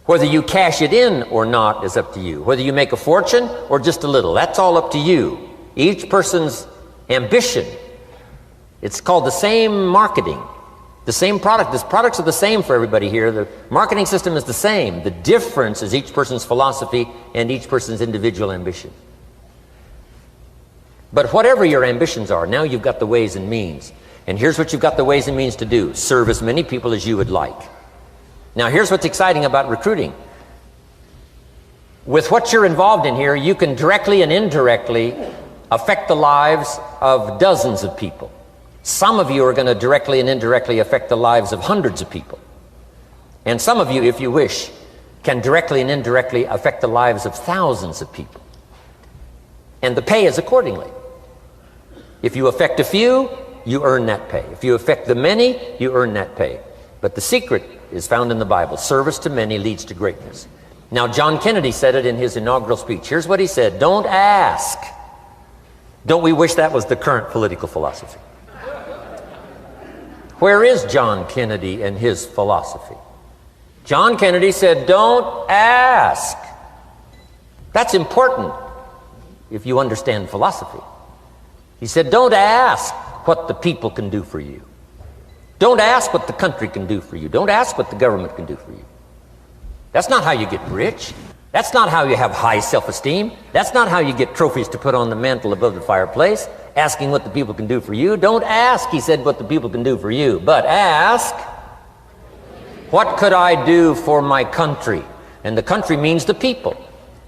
Whether you cash it in or not is up to you. Whether you make a fortune or just a little, that's all up to you. Each person's ambition, it's called the same marketing, the same product. These products are the same for everybody here. The marketing system is the same. The difference is each person's philosophy and each person's individual ambition. But whatever your ambitions are, now you've got the ways and means. And here's what you've got the ways and means to do. Serve as many people as you would like. Now here's what's exciting about recruiting. With what you're involved in here, you can directly and indirectly affect the lives of dozens of people. Some of you are going to directly and indirectly affect the lives of hundreds of people. And some of you, if you wish, can directly and indirectly affect the lives of thousands of people. And the pay is accordingly. If you affect a few, you earn that pay. If you affect the many, you earn that pay. But the secret is found in the Bible. Service to many leads to greatness. Now, John Kennedy said it in his inaugural speech. Here's what he said: don't ask. Don't we wish that was the current political philosophy? Where is John Kennedy and his philosophy? John Kennedy said, don't ask. That's important if you understand philosophy. He said, don't ask what the people can do for you. Don't ask what the country can do for you. Don't ask what the government can do for you. That's not how you get rich. That's not how you have high self-esteem. That's not how you get trophies to put on the mantle above the fireplace, asking what the people can do for you. Don't ask, he said, what the people can do for you, but ask, what could I do for my country? And the country means the people.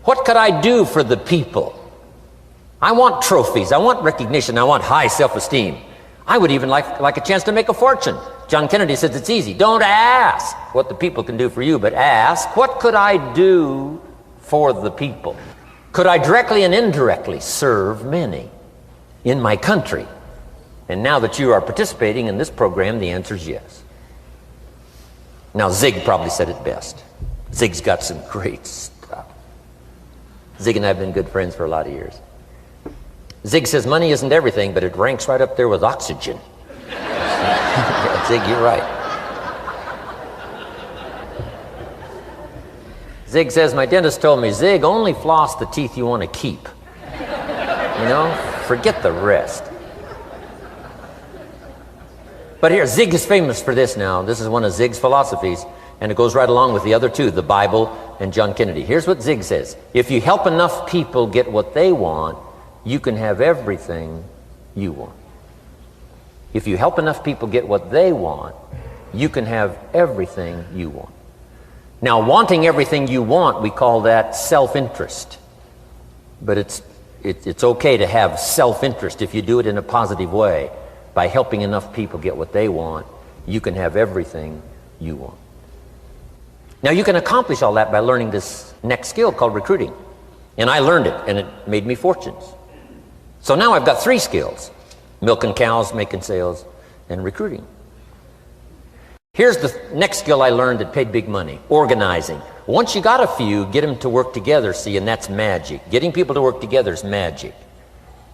What could I do for the people? I want trophies. I want recognition. I want high self-esteem. I would even like a chance to make a fortune. John Kennedy says it's easy. Don't ask what the people can do for you, but ask, what could I do for the people? Could I directly and indirectly serve many in my country? And now that you are participating in this program, the answer is yes. Now, Zig probably said it best. Zig's got some great stuff. Zig and I have been good friends for a lot of years. Zig says money isn't everything, but it ranks right up there with oxygen. Yeah, Zig, you're right. Zig says, my dentist told me, Zig, only floss the teeth you want to keep. You know, forget the rest. But here, Zig is famous for this now. This is one of Zig's philosophies, and it goes right along with the other two, the Bible and John Kennedy. Here's what Zig says: if you help enough people get what they want, you can have everything you want. If you help enough people get what they want, you can have everything you want. Now, wanting everything you want, we call that self-interest. But it's okay to have self-interest if you do it in a positive way. By helping enough people get what they want, you can have everything you want. Now, you can accomplish all that by learning this next skill called recruiting. And I learned it, and it made me fortunes. So now I've got 3 skills: milking cows, making sales, and recruiting. Here's the next skill I learned that paid big money: organizing. Once you got a few, get them to work together, see, and that's magic. Getting people to work together is magic.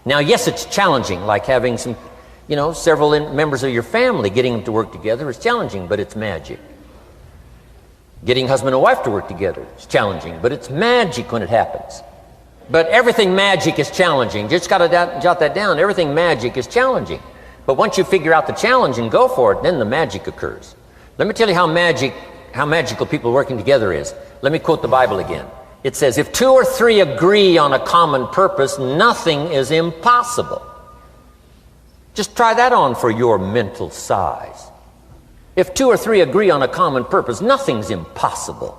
Now, yes, it's challenging, like having several members of your family. Getting them to work together is challenging, but it's magic. Getting husband and wife to work together is challenging, but it's magic when it happens. But everything magic is challenging. Just got to jot that down. Everything magic is challenging. But once you figure out the challenge and go for it, then the magic occurs. Let me tell you how magical people working together is. Let me quote the Bible again. It says, if 2 or 3 agree on a common purpose, nothing is impossible. Just try that on for your mental size. If 2 or 3 agree on a common purpose, nothing's impossible.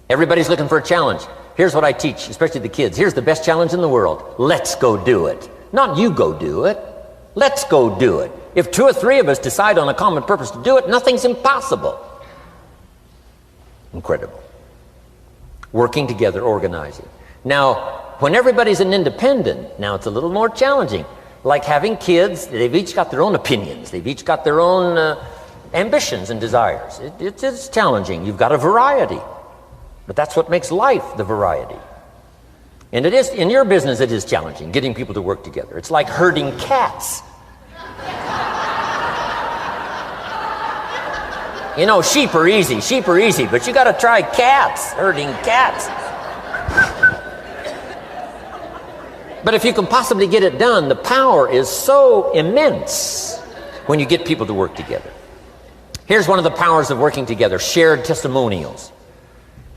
Everybody's looking for a challenge. Here's what I teach, especially the kids. Here's the best challenge in the world. Let's go do it. Not you go do it. Let's go do it. If 2 or 3 of us decide on a common purpose to do it, nothing's impossible. Incredible. Working together, organizing. Now, when everybody's an independent, now it's a little more challenging. Like having kids, they've each got their own opinions. They've each got their own ambitions and desires. It's challenging. You've got a variety. But that's what makes life the variety. And it is, in your business, it is challenging, getting people to work together. It's like herding cats. You know, sheep are easy, but you got to try cats, herding cats. But if you can possibly get it done, the power is so immense when you get people to work together. Here's one of the powers of working together: shared testimonials.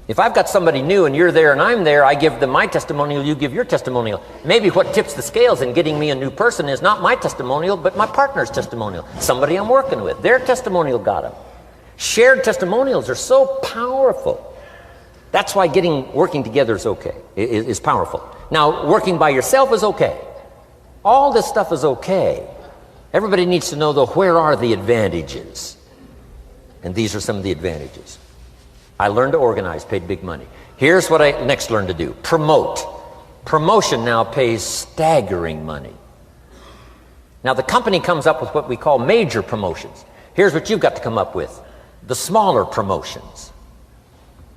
If I've got somebody new and you're there and I'm there, I give them my testimonial, you give your testimonial. Maybe what tips the scales in getting me a new person is not my testimonial, but my partner's testimonial. Somebody I'm working with, their testimonial got them. Shared testimonials are so powerful. That's why working together is okay, is powerful. Now, working by yourself is okay. All this stuff is okay. Everybody needs to know, though, where are the advantages? And these are some of the advantages. I learned to organize, paid big money. Here's what I next learned to do: promote. Promotion now pays staggering money. Now, the company comes up with what we call major promotions. Here's what you've got to come up with: the smaller promotions.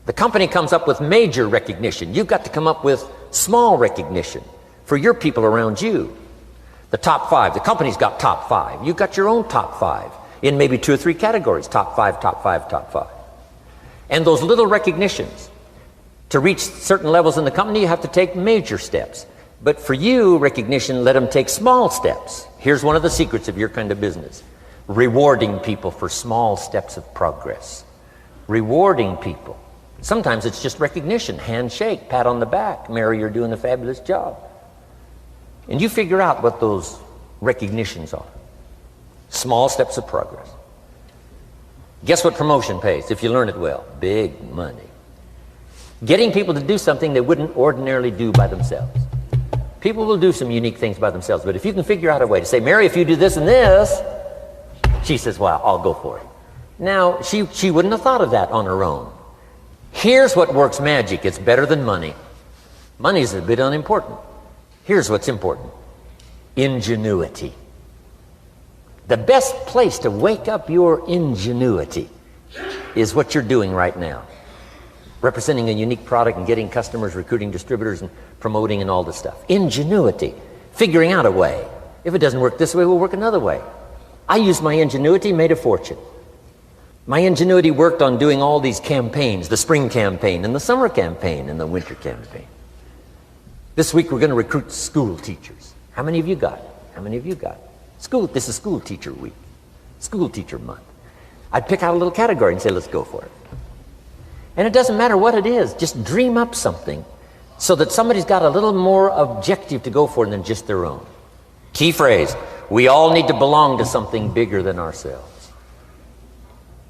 The company comes up with major recognition. You've got to come up with small recognition for your people around you. The top 5. The company's got top 5. You've got your own top 5 in maybe 2 or 3 categories: top 5, top 5, top 5. And those little recognitions, to reach certain levels in the company, you have to take major steps. But for you, recognition, let them take small steps. Here's one of the secrets of your kind of business: rewarding people for small steps of progress. Rewarding people. Sometimes it's just recognition, handshake, pat on the back: Mary, you're doing a fabulous job. And you figure out what those recognitions are. Small steps of progress. Guess what promotion pays if you learn it well? Big money. Getting people to do something they wouldn't ordinarily do by themselves. People will do some unique things by themselves, but if you can figure out a way to say, Mary, if you do this and this, she says, well, I'll go for it. Now, she wouldn't have thought of that on her own. Here's what works magic. It's better than money. Money's a bit unimportant. Here's what's important: ingenuity. The best place to wake up your ingenuity is what you're doing right now. Representing a unique product and getting customers, recruiting distributors, and promoting and all this stuff. Ingenuity. Figuring out a way. If it doesn't work this way, we'll work another way. I used my ingenuity, made a fortune. My ingenuity worked on doing all these campaigns: the spring campaign and the summer campaign and the winter campaign. This week we're going to recruit school teachers. How many of you got? How many of you got? This is school teacher week, school teacher month. I'd pick out a little category and say, let's go for it. And it doesn't matter what it is, just dream up something so that somebody's got a little more objective to go for than just their own. Key phrase: we all need to belong to something bigger than ourselves.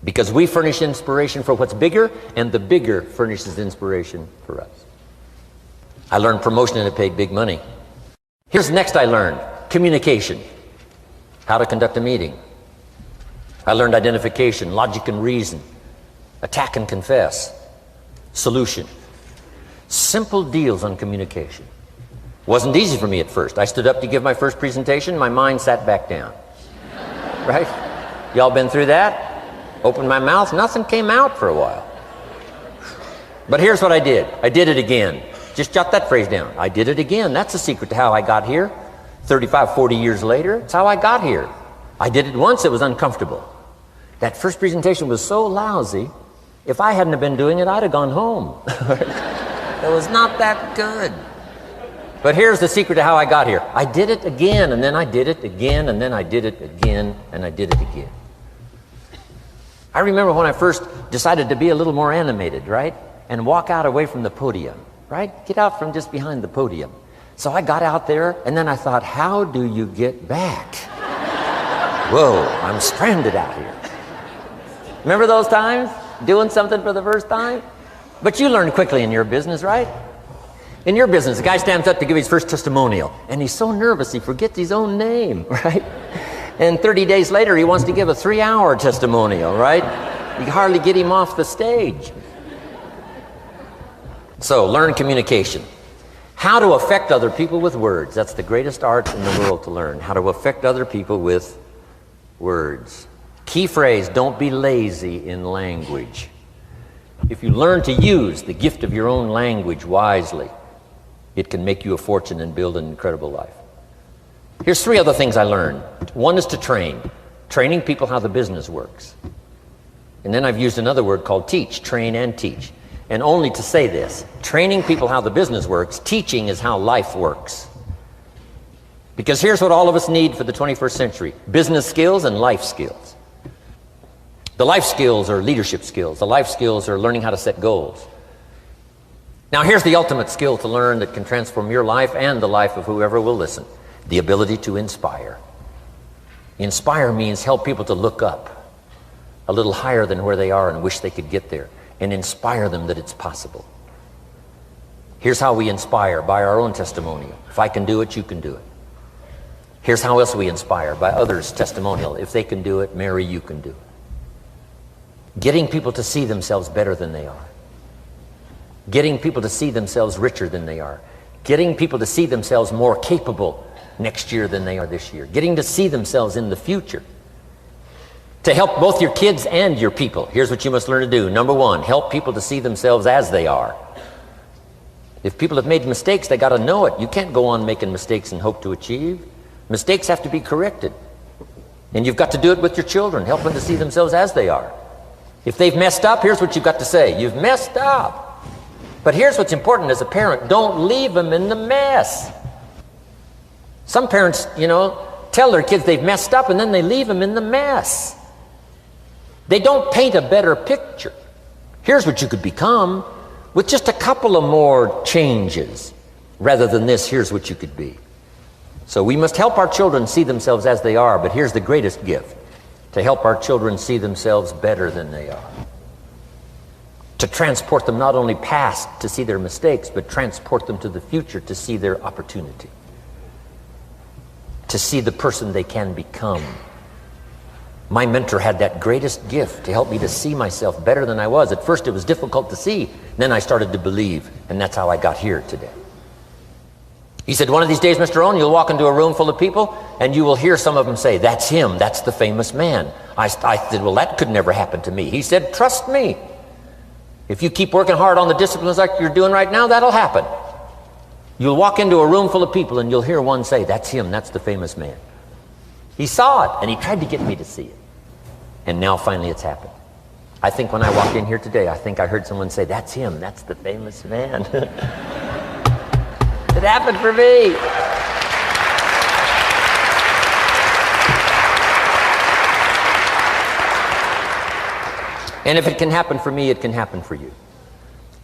Because we furnish inspiration for what's bigger, and the bigger furnishes inspiration for us. I learned promotion and it paid big money. Here's next I learned: communication. How to conduct a meeting. I learned identification, logic and reason, attack and confess, solution. Simple deals on communication. Wasn't easy for me at first. I stood up to give my first presentation, my mind sat back down. Right? Y'all been through that? Opened my mouth, nothing came out for a while. But here's what I did. I did it again. Just jot that phrase down. I did it again. That's the secret to how I got here. 35, 40 years later, it's how I got here. I did it once, it was uncomfortable. That first presentation was so lousy, if I hadn't have been doing it, I'd have gone home. It was not that good. But here's the secret to how I got here. I did it again, and then I did it again, and then I did it again, and I did it again. I remember when I first decided to be a little more animated, right? And walk out away from the podium, right? Get out from just behind the podium. So I got out there, and then I thought, how do you get back? Whoa, I'm stranded out here. Remember those times? Doing something for the first time? But you learn quickly in your business, right? In your business, the guy stands up to give his first testimonial, and he's so nervous he forgets his own name, right? And 30 days later, he wants to give a 3-hour testimonial, right? You can hardly get him off the stage. So, learn communication. How to affect other people with words. That's the greatest art in the world to learn. How to affect other people with words. Key phrase: don't be lazy in language. If you learn to use the gift of your own language wisely, it can make you a fortune and build an incredible life. Here's 3 other things I learned. One is to train. Training people how the business works. And then I've used another word called teach, train and teach. And only to say this, training people how the business works, teaching is how life works. Because here's what all of us need for the 21st century: business skills and life skills. The life skills are leadership skills. The life skills are learning how to set goals. Now here's the ultimate skill to learn that can transform your life and the life of whoever will listen: the ability to inspire. Inspire means help people to look up a little higher than where they are and wish they could get there, and inspire them that it's possible. Here's how we inspire: by our own testimonial. If I can do it, you can do it. Here's how else we inspire: by others' testimonial. If they can do it, Mary, you can do it. Getting people to see themselves better than they are. Getting people to see themselves richer than they are. Getting people to see themselves more capable next year than they are this year. Getting to see themselves in the future. To help both your kids and your people, here's what you must learn to do. Number 1, help people to see themselves as they are. If people have made mistakes, they got to know it. You can't go on making mistakes and hope to achieve. Mistakes have to be corrected. And you've got to do it with your children. Help them to see themselves as they are. If they've messed up, here's what you've got to say: you've messed up. But here's what's important as a parent: don't leave them in the mess. Some parents, tell their kids they've messed up and then they leave them in the mess. They don't paint a better picture. Here's what you could become with just a couple of more changes. Rather than this, here's what you could be. So we must help our children see themselves as they are, but here's the greatest gift: to help our children see themselves better than they are. To transport them not only past to see their mistakes, but transport them to the future to see their opportunity. To see the person they can become. My mentor had that greatest gift to help me to see myself better than I was. At first it was difficult to see, then I started to believe, and that's how I got here today. He said, one of these days, Mr. Rohn, you'll walk into a room full of people and you will hear some of them say, "That's him, that's the famous man." I said, well, that could never happen to me. He said, trust me. If you keep working hard on the disciplines like you're doing right now, that'll happen. You'll walk into a room full of people and you'll hear one say, "That's him, that's the famous man." He saw it and he tried to get me to see it. And now finally it's happened. I think when I walked in here today, I think I heard someone say, "That's him, that's the famous man." It happened for me. And if it can happen for me, it can happen for you.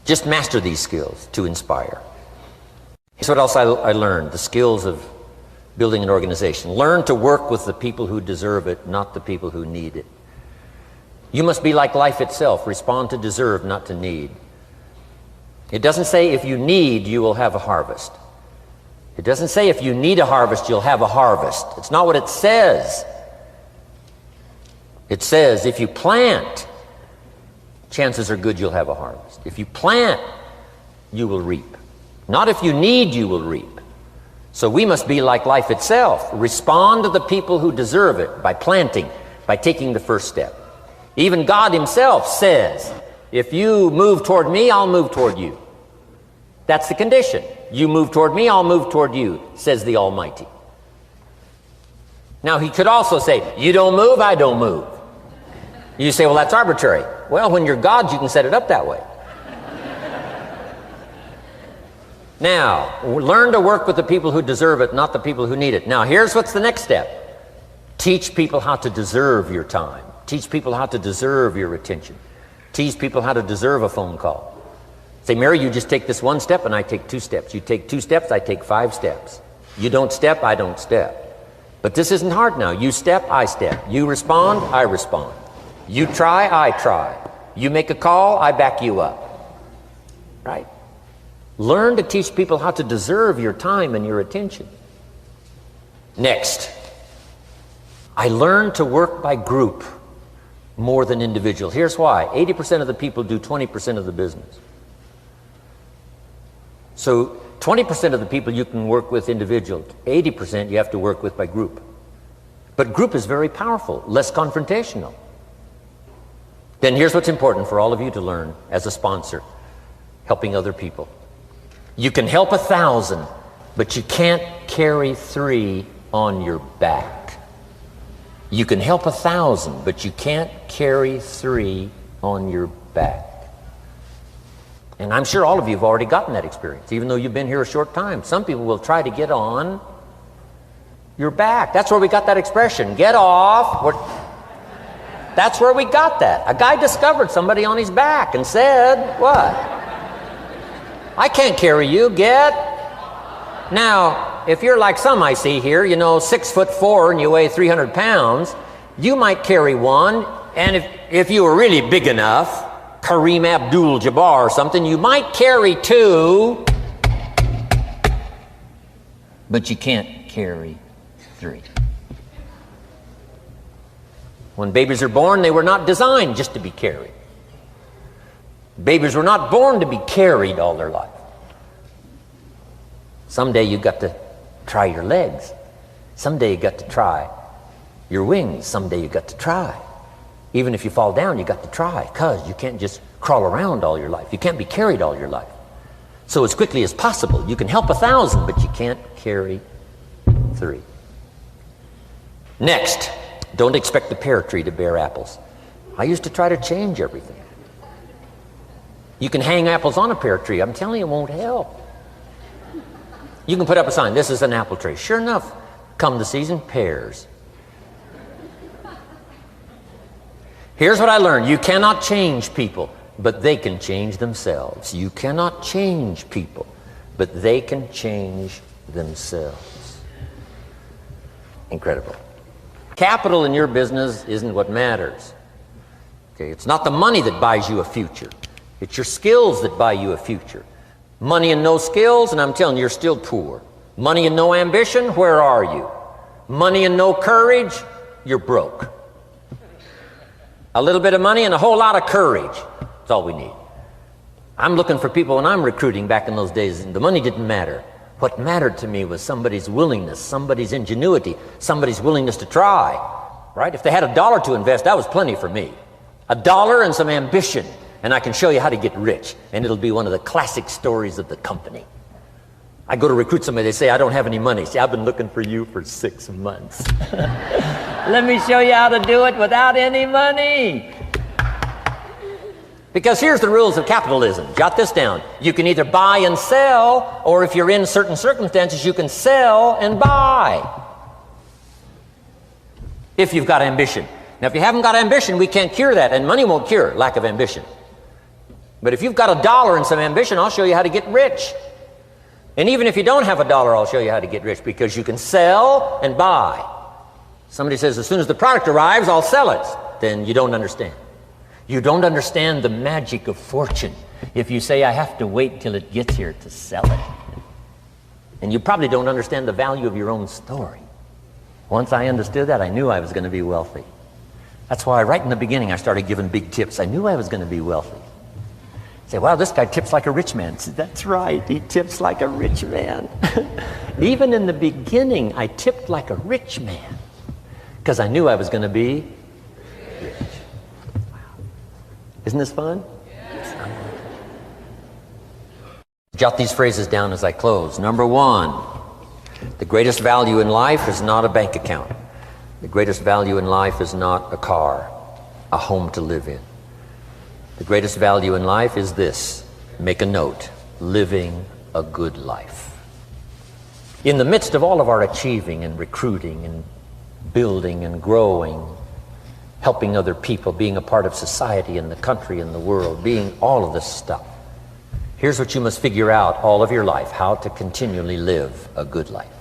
Just master these skills to inspire. Here's what else I learned: the skills of building an organization. Learn to work with the people who deserve it, not the people who need it. You must be like life itself. Respond to deserve, not to need. It doesn't say if you need, you will have a harvest. It doesn't say if you need a harvest, you'll have a harvest. It's not what it says. It says if you plant, chances are good you'll have a harvest. If you plant, you will reap. Not if you need, you will reap. So we must be like life itself. Respond to the people who deserve it by planting, by taking the first step. Even God himself says, if you move toward me, I'll move toward you. That's the condition. You move toward me, I'll move toward you, says the Almighty. Now he could also say, you don't move, I don't move. You say, well, that's arbitrary. Well, when you're God, you can set it up that way. Now, learn to work with the people who deserve it, not the people who need it. Now, here's what's the next step. Teach people how to deserve your time. Teach people how to deserve your attention. Teach people how to deserve a phone call. Say, Mary, you just take this one step and I take 2 steps. You take 2 steps, I take 5 steps. You don't step, I don't step. But this isn't hard now. You step, I step. You respond, I respond. You try, I try. You make a call, I back you up. Right? Learn to teach people how to deserve your time and your attention. Next, I learned to work by group more than individual. Here's why. 80% of the people do 20% of the business. So 20% of the people you can work with individual, 80% you have to work with by group. But group is very powerful, less confrontational. Then here's what's important for all of you to learn as a sponsor, helping other people. You can help 1,000, but you can't carry 3 on your back. You can help 1,000, but you can't carry 3 on your back. And I'm sure all of you have already gotten that experience, even though you've been here a short time. Some people will try to get on your back. That's where we got that expression, get off. That's where we got that. A guy discovered somebody on his back and said, what? I can't carry you, get. Now, if you're like some I see here, 6'4" and you weigh 300 pounds, you might carry one, and if you were really big enough, Kareem Abdul-Jabbar or something, you might carry 2, but you can't carry 3. When babies are born, they were not designed just to be carried. Babies were not born to be carried all their life. Someday you got to try your legs. Someday you got to try your wings. Someday you got to try. Even if you fall down, you got to try, because you can't just crawl around all your life. You can't be carried all your life. So as quickly as possible, you can help 1,000, but you can't carry 3. Next, don't expect the pear tree to bear apples. I used to try to change everything. You can hang apples on a pear tree. I'm telling you, it won't help. You can put up a sign, this is an apple tree. Sure enough, come the season, pears. Here's what I learned. You cannot change people, but they can change themselves. You cannot change people, but they can change themselves. Incredible. Capital in your business isn't what matters. Okay, it's not the money that buys you a future. It's your skills that buy you a future. Money and no skills, and I'm telling you, you're still poor. Money and no ambition, where are you? Money and no courage, you're broke. A little bit of money and a whole lot of courage. That's all we need. I'm looking for people when I'm recruiting back in those days, and the money didn't matter. What mattered to me was somebody's willingness, somebody's ingenuity, somebody's willingness to try. Right? If they had $1 to invest, that was plenty for me. $1 and some ambition, and I can show you how to get rich, and it'll be one of the classic stories of the company. I go to recruit somebody, they say, I don't have any money. See, I've been looking for you for 6 months. Let me show you how to do it without any money. Because here's the rules of capitalism. Jot this down. You can either buy and sell, or if you're in certain circumstances, you can sell and buy. If you've got ambition. Now, if you haven't got ambition, we can't cure that, and money won't cure lack of ambition. But if you've got $1 and some ambition, I'll show you how to get rich. And even if you don't have $1, I'll show you how to get rich, because you can sell and buy. Somebody says, as soon as the product arrives, I'll sell it. Then you don't understand. You don't understand the magic of fortune if you say, I have to wait till it gets here to sell it. And you probably don't understand the value of your own story. Once I understood that, I knew I was going to be wealthy. That's why right in the beginning, I started giving big tips. I knew I was going to be wealthy. Say, wow, this guy tips like a rich man. Say, that's right, he tips like a rich man. Even in the beginning, I tipped like a rich man, because I knew I was going to be rich. Wow. Isn't this fun? Yes. Jot these phrases down as I close. Number 1, the greatest value in life is not a bank account. The greatest value in life is not a car, a home to live in. The greatest value in life is this. Make a note. Living a good life. In the midst of all of our achieving and recruiting and building and growing, helping other people, being a part of society and the country and the world, being all of this stuff, here's what you must figure out all of your life, how to continually live a good life.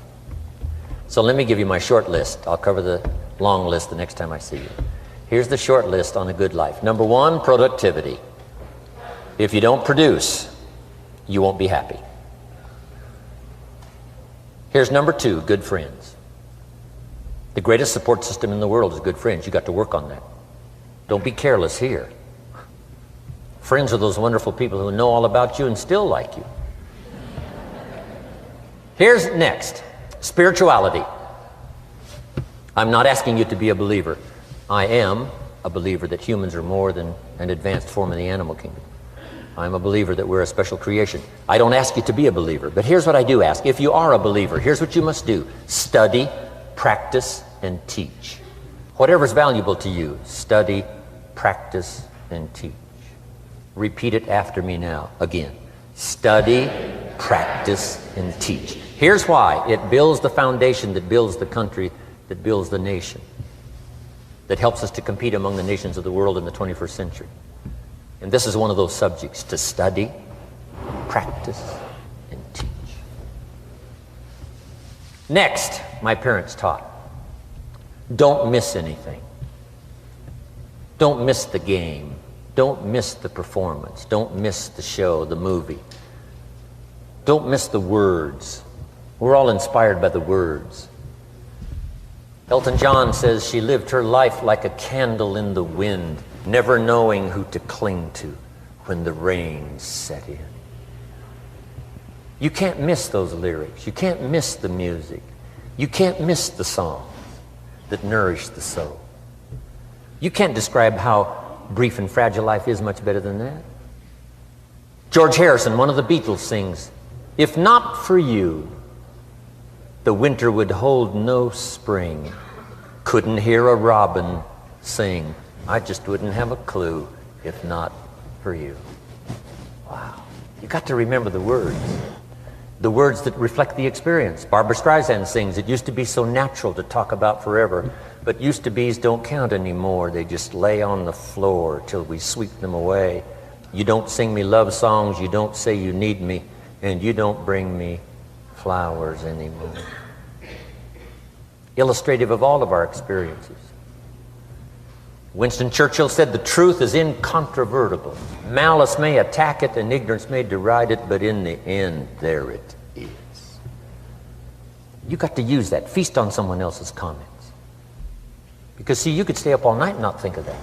So let me give you my short list. I'll cover the long list the next time I see you. Here's the short list on a good life. Number 1, productivity. If you don't produce, you won't be happy. Here's number 2, good friends. The greatest support system in the world is good friends. You got to work on that. Don't be careless here. Friends are those wonderful people who know all about you and still like you. Here's next, spirituality. I'm not asking you to be a believer. I am, a believer that humans are more than an advanced form of the animal kingdom. I'm a believer that we're a special creation. I don't ask you to be a believer, but here's what I do ask. If you are a believer, here's what you must do. Study, practice, and teach. Whatever's valuable to you, study, practice, and teach. Repeat it after me now, again. Study, practice, and teach. Here's why. It builds the foundation that builds the country, that builds the nation, that helps us to compete among the nations of the world in the 21st century. And this is one of those subjects, to study, practice, and teach. Next, my parents taught, don't miss anything. Don't miss the game. Don't miss the performance. Don't miss the show, the movie. Don't miss the words. We're all inspired by the words. Elton John says she lived her life like a candle in the wind, never knowing who to cling to when the rain set in. You can't miss those lyrics. You can't miss the music. You can't miss the songs that nourish the soul. You can't describe how brief and fragile life is much better than that. George Harrison, one of the Beatles, sings, "If not for you, the winter would hold no spring. Couldn't hear a robin sing. I just wouldn't have a clue if not for you." Wow. You got to remember the words that reflect the experience. Barbra Streisand sings, "It used to be so natural to talk about forever, but used to be's don't count anymore. They just lay on the floor till we sweep them away. You don't sing me love songs, you don't say you need me, and you don't bring me flowers anymore." Illustrative of all of our experiences. Winston Churchill said, "The truth is incontrovertible. Malice may attack it and ignorance may deride it, but in the end, there it is." You got to use that. Feast on someone else's comments. Because, see, you could stay up all night and not think of that.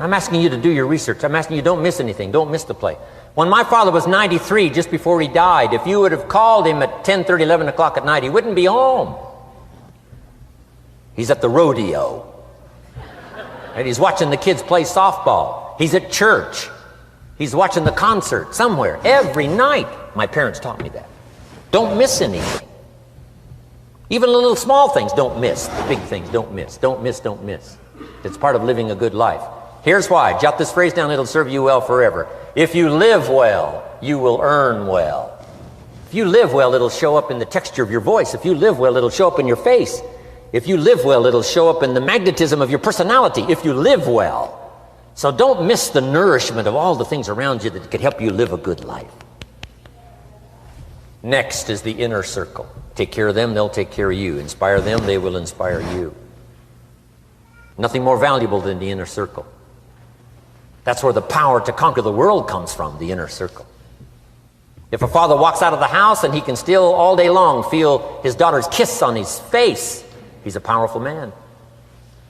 I'm asking you to do your research. I'm asking you, don't miss anything. Don't miss the play. When my father was 93, just before he died, if you would have called him at 10:30, 11 o'clock at night, he wouldn't be home. He's at the rodeo. And he's watching the kids play softball. He's at church. He's watching the concert somewhere. Every night. My parents taught me that. Don't miss anything. Even the little small things, don't miss. The big things, don't miss. Don't miss, don't miss. It's part of living a good life. Here's why. Jot this phrase down. It'll serve you well forever. If you live well, you will earn well. If you live well, it'll show up in the texture of your voice. If you live well, it'll show up in your face. If you live well, it'll show up in the magnetism of your personality. If you live well. So don't miss the nourishment of all the things around you that could help you live a good life. Next is the inner circle. Take care of them, they'll take care of you. Inspire them, they will inspire you. Nothing more valuable than the inner circle. That's where the power to conquer the world comes from, the inner circle. If a father walks out of the house and he can still all day long feel his daughter's kiss on his face, he's a powerful man.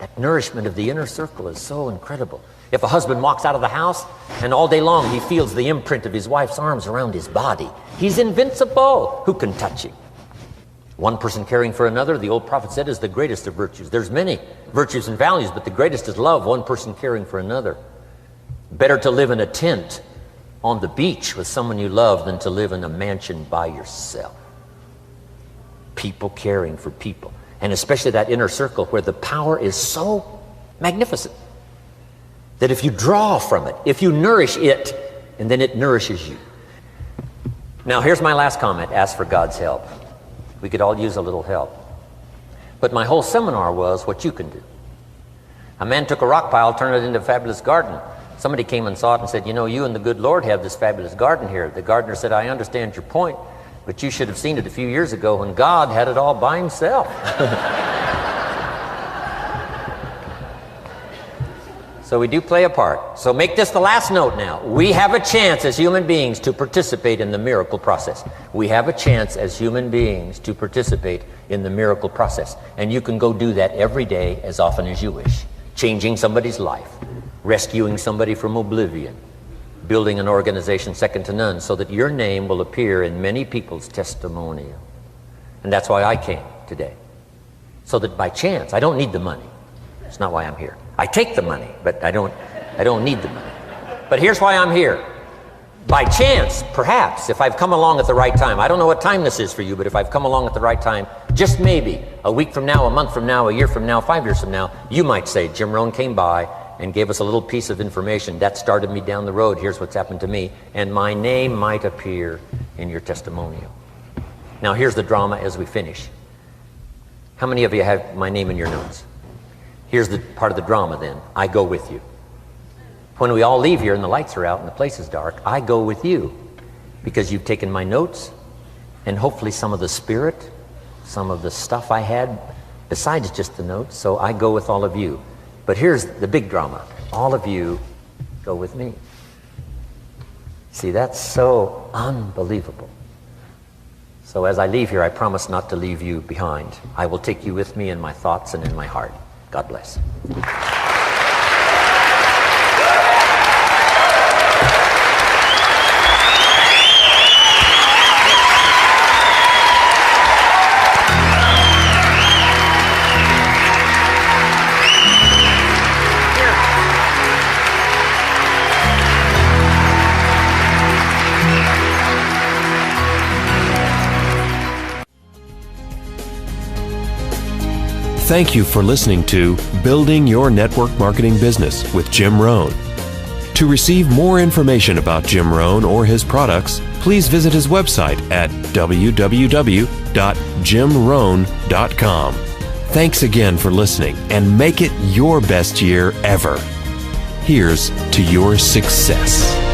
That nourishment of the inner circle is so incredible. If a husband walks out of the house and all day long he feels the imprint of his wife's arms around his body, he's invincible. Who can touch him? One person caring for another, the old prophet said, is the greatest of virtues. There's many virtues and values, but the greatest is love, one person caring for another. Better to live in a tent on the beach with someone you love than to live in a mansion by yourself. People caring for people. And especially that inner circle where the power is so magnificent that if you draw from it, if you nourish it, and then it nourishes you. Now here's my last comment. Ask for God's help. We could all use a little help. But my whole seminar was what you can do. A man took a rock pile, turned it into a fabulous garden. Somebody came and saw it and said, "You know, you and the good Lord have this fabulous garden here." The gardener said, "I understand your point, but you should have seen it a few years ago when God had it all by himself." So we do play a part. So make this the last note now. We have a chance as human beings to participate in the miracle process. We have a chance as human beings to participate in the miracle process. And you can go do that every day as often as you wish. Changing somebody's life. Rescuing somebody from oblivion. Building an organization second to none so that your name will appear in many people's testimonial. And that's why I came today. so that by chance, I don't need the money. It's not why I'm here. I take the money, but I don't need the money. But here's why I'm here. By chance, perhaps, if I've come along at the right time, I don't know what time this is for you, but if I've come along at the right time, just maybe, a week from now, a month from now, a year from now, 5 years from now, you might say, Jim Rohn came by and gave us a little piece of information. That started me down the road. Here's what's happened to me. And my name might appear in your testimonial. Now, here's the drama as we finish. How many of you have my name in your notes? Here's the part of the drama then. I go with you. When we all leave here and the lights are out and the place is dark, I go with you because you've taken my notes and hopefully some of the spirit, some of the stuff I had besides just the notes. So I go with all of you. But here's the big drama. All of you go with me. See, that's so unbelievable. So as I leave here, I promise not to leave you behind. I will take you with me in my thoughts and in my heart. God bless. Thank you for listening to Building Your Network Marketing Business with Jim Rohn. To receive more information about Jim Rohn or his products, please visit his website at www.jimrohn.com. Thanks again for listening, and make it your best year ever. Here's to your success.